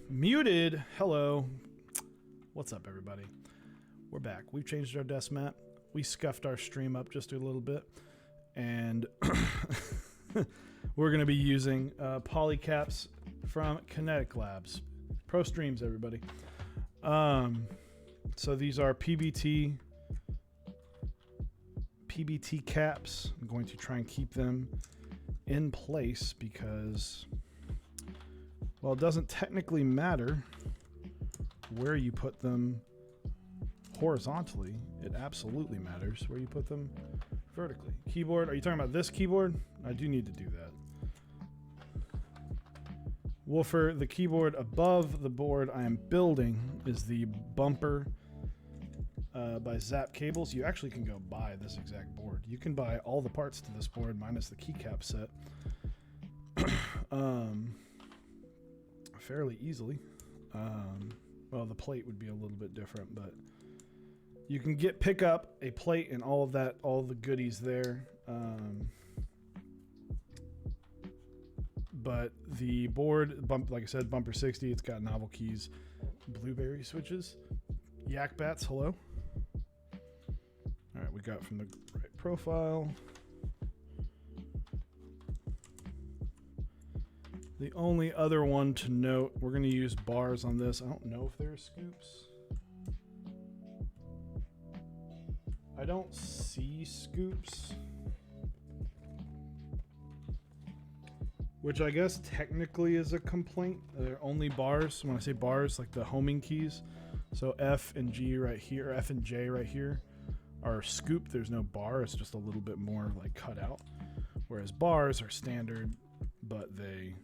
Speaker 1: Muted. Hello. What's up, everybody? We're back. We've changed our desk mat. We scuffed our stream up just a little bit. And we're going to be using polycaps from Kinetic Labs. Pro streams, everybody. So these are PBT caps. I'm going to try and keep them in place because, well, it doesn't technically matter where you put them horizontally. It absolutely matters where you put them vertically. Keyboard, are you talking about this keyboard? I do need to do that. Woofer, the keyboard above the board I am building is the bumper by Zap Cables. You actually can go buy this exact board. You can buy all the parts to this board minus the keycap set fairly easily. Well, the plate would be a little bit different, but you can pick up a plate and all of that, all the goodies there. But the board, like I said, bumper 60, it's got novel keys, blueberry switches, yak bats, hello. All right, we got from the right profile. The only other one to note, we're going to use bars on this. I don't know if there are scoops. I don't see scoops. Which I guess technically is a complaint. They're only bars. When I say bars, like the homing keys. So F and G right here, F and J right here are scooped. There's no bar. It's just a little bit more like cut out. Whereas bars are standard, but they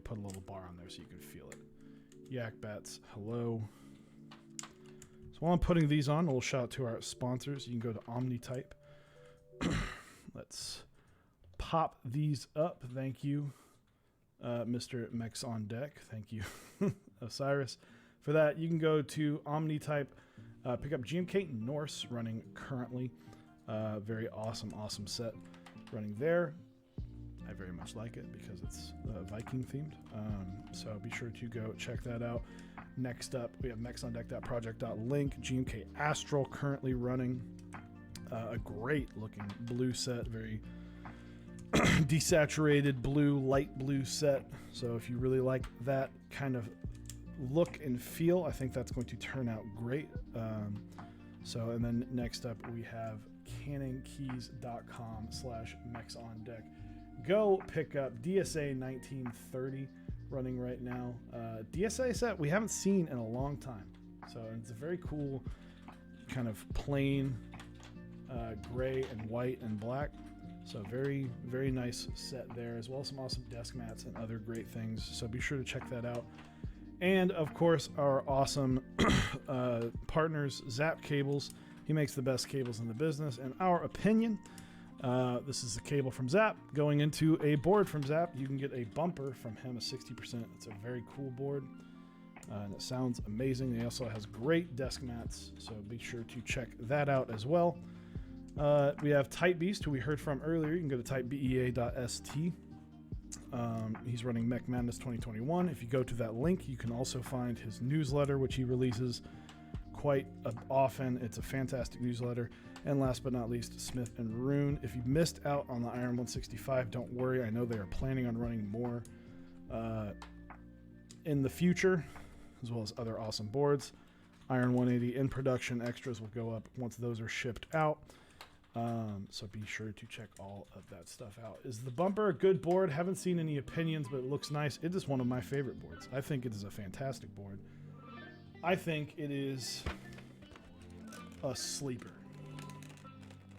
Speaker 1: put a little bar on there so you can feel it. Yak bats, hello. So while I'm putting these on, a little shout out to our sponsors. You can go to Omnitype. Let's pop these up. Thank you, Mr. Mechs on deck. Thank you, Osiris, for that. You can go to Omnitype, pick up GMK Norse running currently. Very awesome set running there. I very much like it because it's Viking themed. So be sure to go check that out. Next up, we have mechsondeck.project.link. GMK Astral currently running. A great looking blue set, very desaturated blue, light blue set. So if you really like that kind of look and feel, I think that's going to turn out great. And then next up we have canonkeys.com/mechsondeck. Go pick up DSA 1930 running right now. DSA set we haven't seen in a long time. So it's a very cool kind of plain gray and white and black. So very, very nice set there, as well as some awesome desk mats and other great things. So be sure to check that out. And of course, our awesome partners, Zap Cables. He makes the best cables in the business, in our opinion. This is a cable from Zap going into a board from Zap. You can get a bumper from him, a 60%. It's a very cool board, and it sounds amazing. He also has great desk mats, so be sure to check that out as well. We have Type Beast, who we heard from earlier. You can go to typebea.st. He's running Mech Madness 2021. If you go to that link, you can also find his newsletter, which he releases quite often. It's a fantastic newsletter. And last but not least, Smith and Rune. If you missed out on the Iron 165, don't worry. I know they are planning on running more in the future, as well as other awesome boards. Iron 180 in production. Extras will go up once those are shipped out. So be sure to check all of that stuff out. Is the bumper a good board? Haven't seen any opinions, but it looks nice. It is one of my favorite boards. I think it is a fantastic board. I think it is a sleeper.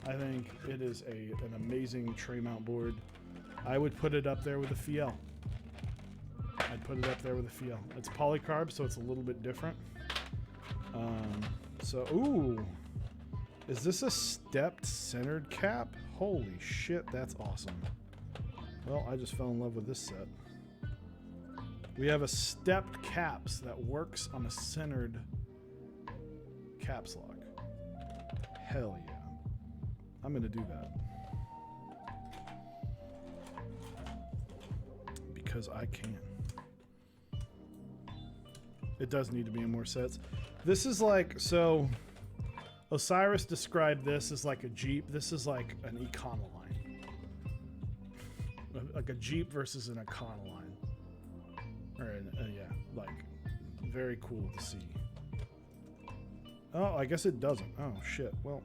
Speaker 1: I think it is an amazing tray mount board. I would put it up there with a Fiel. I'd put it up there with a Fiel. It's polycarb, so it's a little bit different. Ooh. Is this a stepped centered cap? Holy shit, that's awesome. Well, I just fell in love with this set. We have a stepped caps that works on a centered caps lock. Hell yeah. I'm gonna do that. Because I can. It does need to be in more sets. This is like, so Osiris described this as like a Jeep. This is like an Econoline. Like a Jeep versus an Econoline. Or yeah, like very cool to see. Oh, I guess it doesn't. Oh, shit. Well,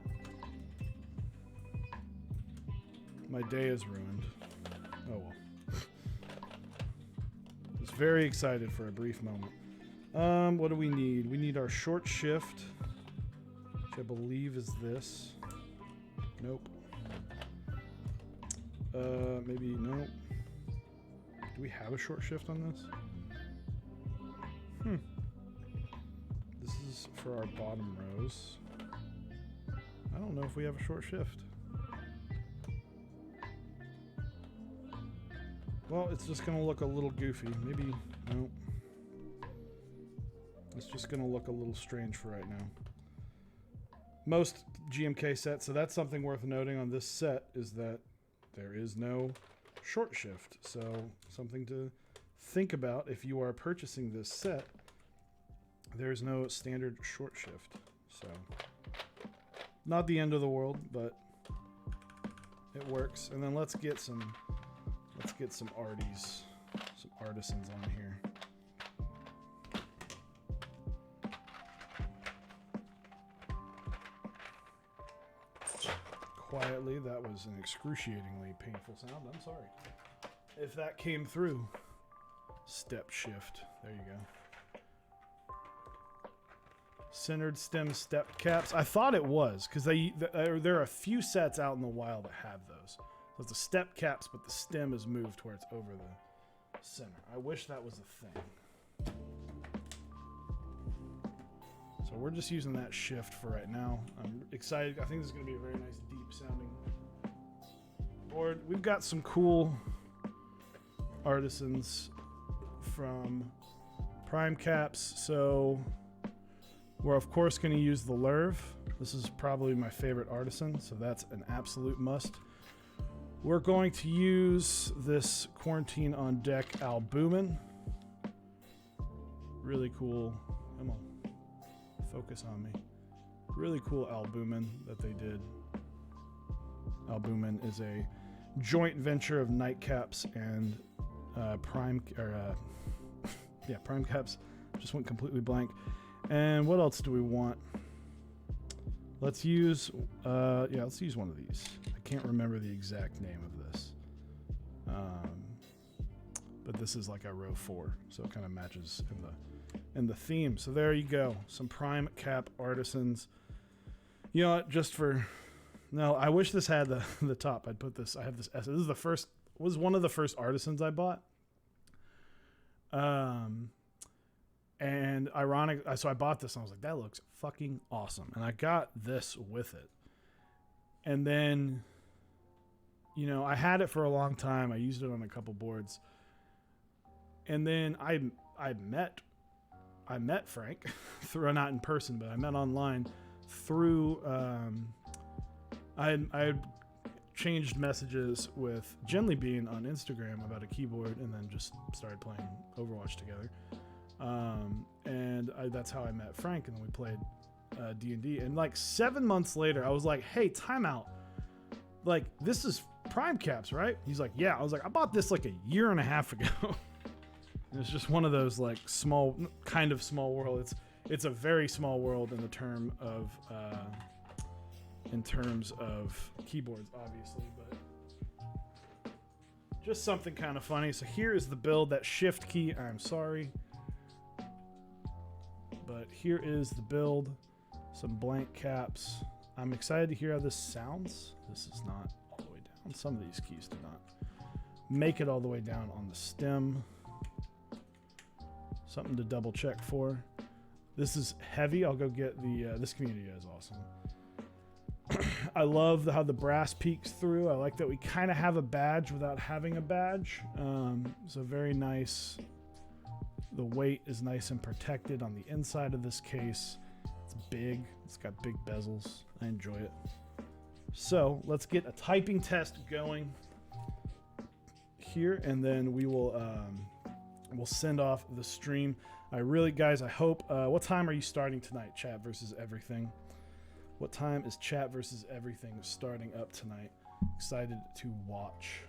Speaker 1: my day is ruined. Oh, well. I was very excited for a brief moment. What do we need? We need our short shift, which I believe is this. Nope. Maybe, nope. Do we have a short shift on this? This is for our bottom rows. I don't know if we have a short shift. Well, it's just going to look a little goofy. Maybe, no. It's just going to look a little strange for right now. Most GMK sets, so that's something worth noting on this set, is that there is no short shift. So something to think about if you are purchasing this set. There's no standard short shift. So not the end of the world, but it works. And then let's get some arties, some artisans on here. Quietly, that was an excruciatingly painful sound. I'm sorry if that came through. Step shift. There you go. Centered stem step caps. I thought it was because there are a few sets out in the wild that have those. So it's the step caps, but the stem is moved where it's over the center. I wish that was a thing. So we're just using that shift for right now. I'm excited. I think this is going to be a very nice deep sounding board. We've got some cool artisans from Prime Caps. So we're of course going to use the Lerv. This is probably my favorite artisan, so that's an absolute must. We're going to use this Quarantine on Deck Albumin. Really cool. Come on. Focus on me. Really cool albumin that they did. Albumin is a joint venture of Nightcaps and Prime Caps. Just went completely blank. And what else do we want? Let's use let's use one of these. I can't remember the exact name of this. But this is like a row 4, so it kind of matches in the theme. So there you go. Some Prime Cap artisans. You know what, just for no, I wish this had the top. I'd put this. I have this S. This is the first, was one of the first artisans I bought. And ironic, so I bought this and I was like, that looks fucking awesome. And I got this with it. And then, you know, I had it for a long time. I used it on a couple boards. And then I met Frank through, not in person, but I met online through, I had changed messages with Genly Bean on Instagram about a keyboard and then just started playing Overwatch together. And that's how I met Frank, and then we played D&D. And like 7 months later, I was like, hey, timeout. Like, this is Prime Caps, right? He's like, yeah. I was like, I bought this like a year and a half ago. And it's just one of those like small, kind of small world. It's a very small world in terms of keyboards, obviously, but just something kind of funny. So here is the build. That shift key, I'm sorry. But here is the build. Some blank caps. I'm excited to hear how this sounds. This is not all the way down. Some of these keys do not make it all the way down on the stem. Something to double check for. This is heavy. I'll go get the, this community is awesome. I love how the brass peeks through. I like that we kind of have a badge without having a badge. So very nice. The weight is nice and protected on the inside of this case. It's big. It's got big bezels. I enjoy it. So let's get a typing test going here, and then we will we'll send off the stream. Guys, I hope. What time are you starting tonight? Chat versus everything. What time is Chat versus everything starting up tonight? Excited to watch.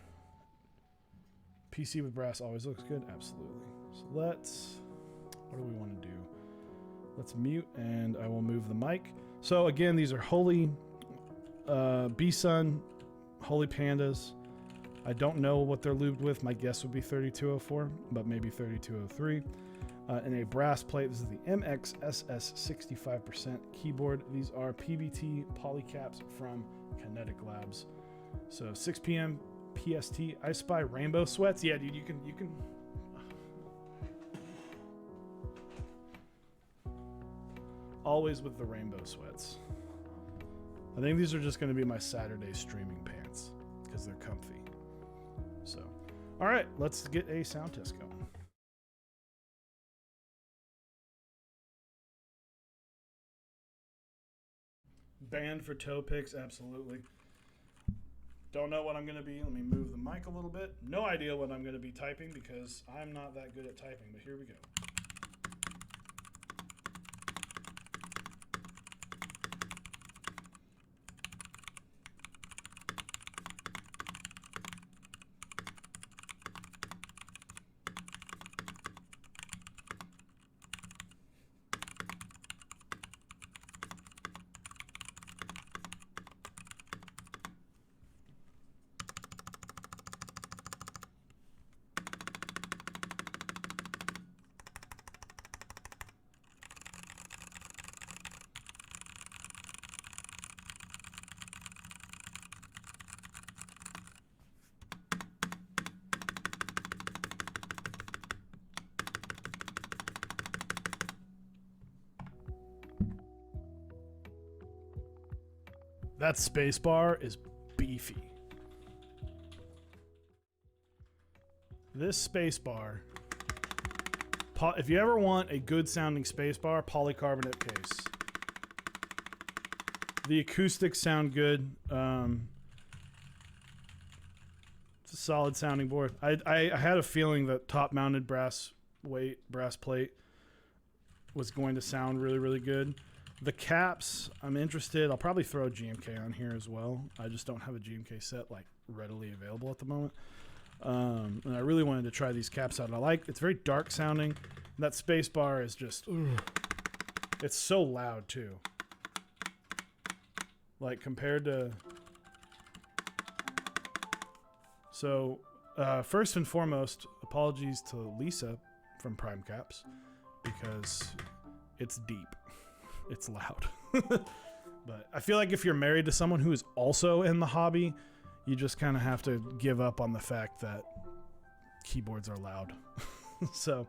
Speaker 1: PC with brass always looks good. Absolutely. So what do we want to do? Let's mute and I will move the mic. So again, these are Holy B-Sun, Holy Pandas. I don't know what they're lubed with. My guess would be 3204, but maybe 3203. And a brass plate. This is the MXSS 65% keyboard. These are PBT polycaps from Kinetic Labs. So 6 p.m. PST. I spy rainbow sweats. Yeah, dude, you can. Always with the rainbow sweats. I think these are just going to be my Saturday streaming pants because they're comfy. So, all right, let's get a sound test going. Banned for toe picks, absolutely. Don't know what I'm going to be. Let me move the mic a little bit. No idea what I'm going to be typing because I'm not that good at typing, but here we go. That spacebar is beefy. This spacebar, if you ever want a good sounding spacebar, polycarbonate case. The acoustics sound good. It's a solid sounding board. I had a feeling that top mounted brass plate was going to sound really, really good. The caps, I'm interested. I'll probably throw a GMK on here as well. I just don't have a GMK set like readily available at the moment. And I really wanted to try these caps out. It's very dark sounding. That space bar is just, it's so loud too. Like compared to, so first and foremost, apologies to Lisa from Prime Caps because it's deep. It's loud. But I feel like if you're married to someone who is also in the hobby, you just kind of have to give up on the fact that keyboards are loud. So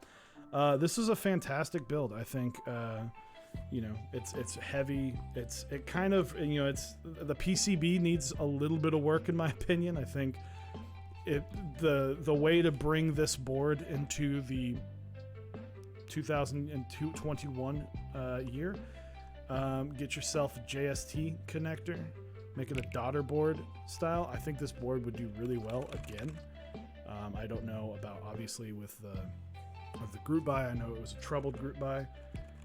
Speaker 1: this is a fantastic build. I think it's heavy. It kind of, it's the PCB needs a little bit of work in my opinion. I think the way to bring this board into the 2021 year, get yourself a JST connector, make it a daughter board style. I think this board would do really well again. I don't know about obviously with the group buy. I know it was a troubled group buy.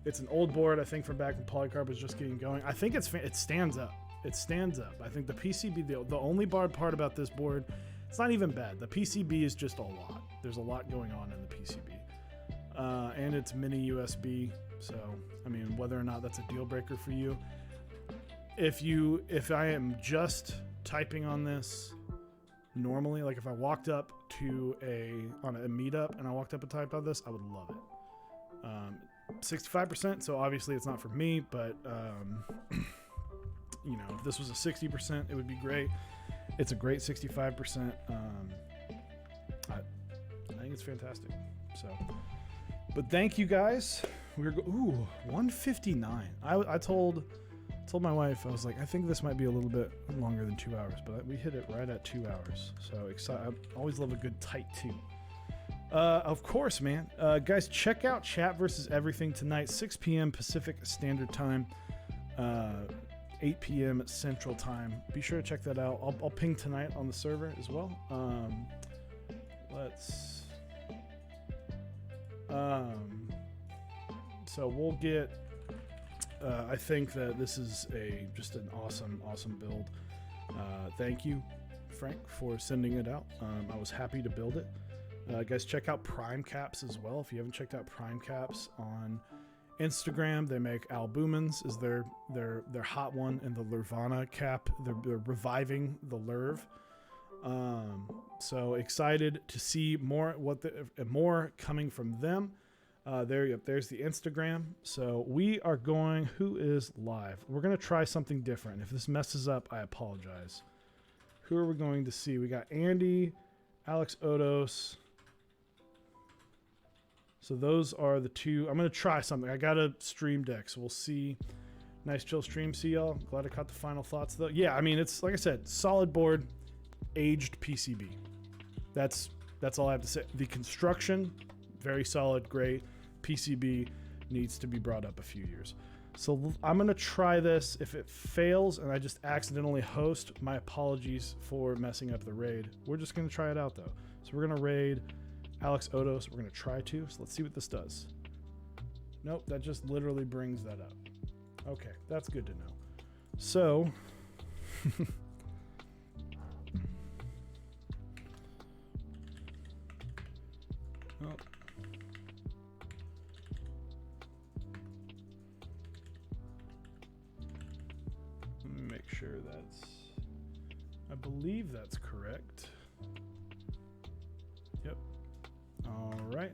Speaker 1: It's an old board, I think, from back when Polycarb was just getting going. I think it stands up. It stands up. I think the PCB, the only bad part about this board, it's not even bad. The PCB is just a lot. There's a lot going on in the PCB. And it's mini USB. So, I mean, whether or not that's a deal breaker for you. If I am just typing on this normally, like if I walked up to on a meetup and I walked up and typed on this, I would love it. 65%, so obviously it's not for me, but if this was a 60%, it would be great. It's a great 65%. I think it's fantastic. So, but thank you guys. We're 159. I told my wife, I was like, I think this might be a little bit longer than 2 hours, but we hit it right at 2 hours. So excited. I always love a good tight 2. Of course, man. Guys, check out Chat versus Everything tonight, 6 p.m. Pacific Standard Time, 8 p.m. Central Time. Be sure to check that out. I'll ping tonight on the server as well. So we'll get. I think that this is just an awesome build. Thank you, Frank, for sending it out. I was happy to build it. Guys, check out Prime Caps as well. If you haven't checked out Prime Caps on Instagram, they make albumins is their hot one, and the Lurvana cap. They're reviving the Lurv. So excited to see more coming from them. There's the Instagram. So we are going. Who is live? We're gonna try something different. If this messes up, I apologize. Who are we going to see? We got Andy, Alex Odos. So those are the two. I'm gonna try something. I got a stream deck, so we'll see. Nice chill stream. See y'all. Glad I caught the final thoughts though. Yeah, I mean it's like I said, solid board, aged PCB. That's all I have to say. The construction, very solid, great. PCB needs to be brought up a few years. So I'm gonna try this. If it fails and I just accidentally host, my apologies for messing up the raid. We're just gonna try it out though. So we're gonna raid Alex Odos. We're gonna try to. So let's see what this does. Nope, that just literally brings that up. Okay, that's good to know. So oh. Let me make sure I believe that's correct. Yep. All right.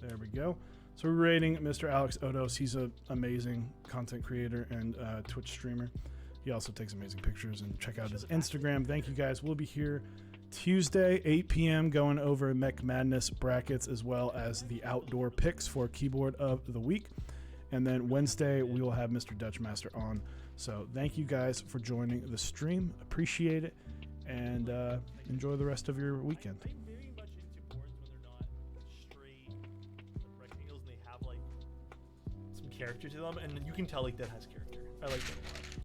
Speaker 1: There we go. So we're rating Mr. Alex Odos. He's an amazing content creator and Twitch streamer. He also takes amazing pictures, and check out his Instagram. Thank you guys. We'll be here Tuesday, 8 p.m. going over Mech Madness brackets as well as the outdoor picks for keyboard of the week. And then Wednesday, we will have Mr. Dutchmaster on. So thank you guys for joining the stream. Appreciate it. And enjoy the rest of your weekend.
Speaker 3: I'm very much into boards when they're not straight rectangles and they have like some character to them, and you can tell like that has character. I like that a lot.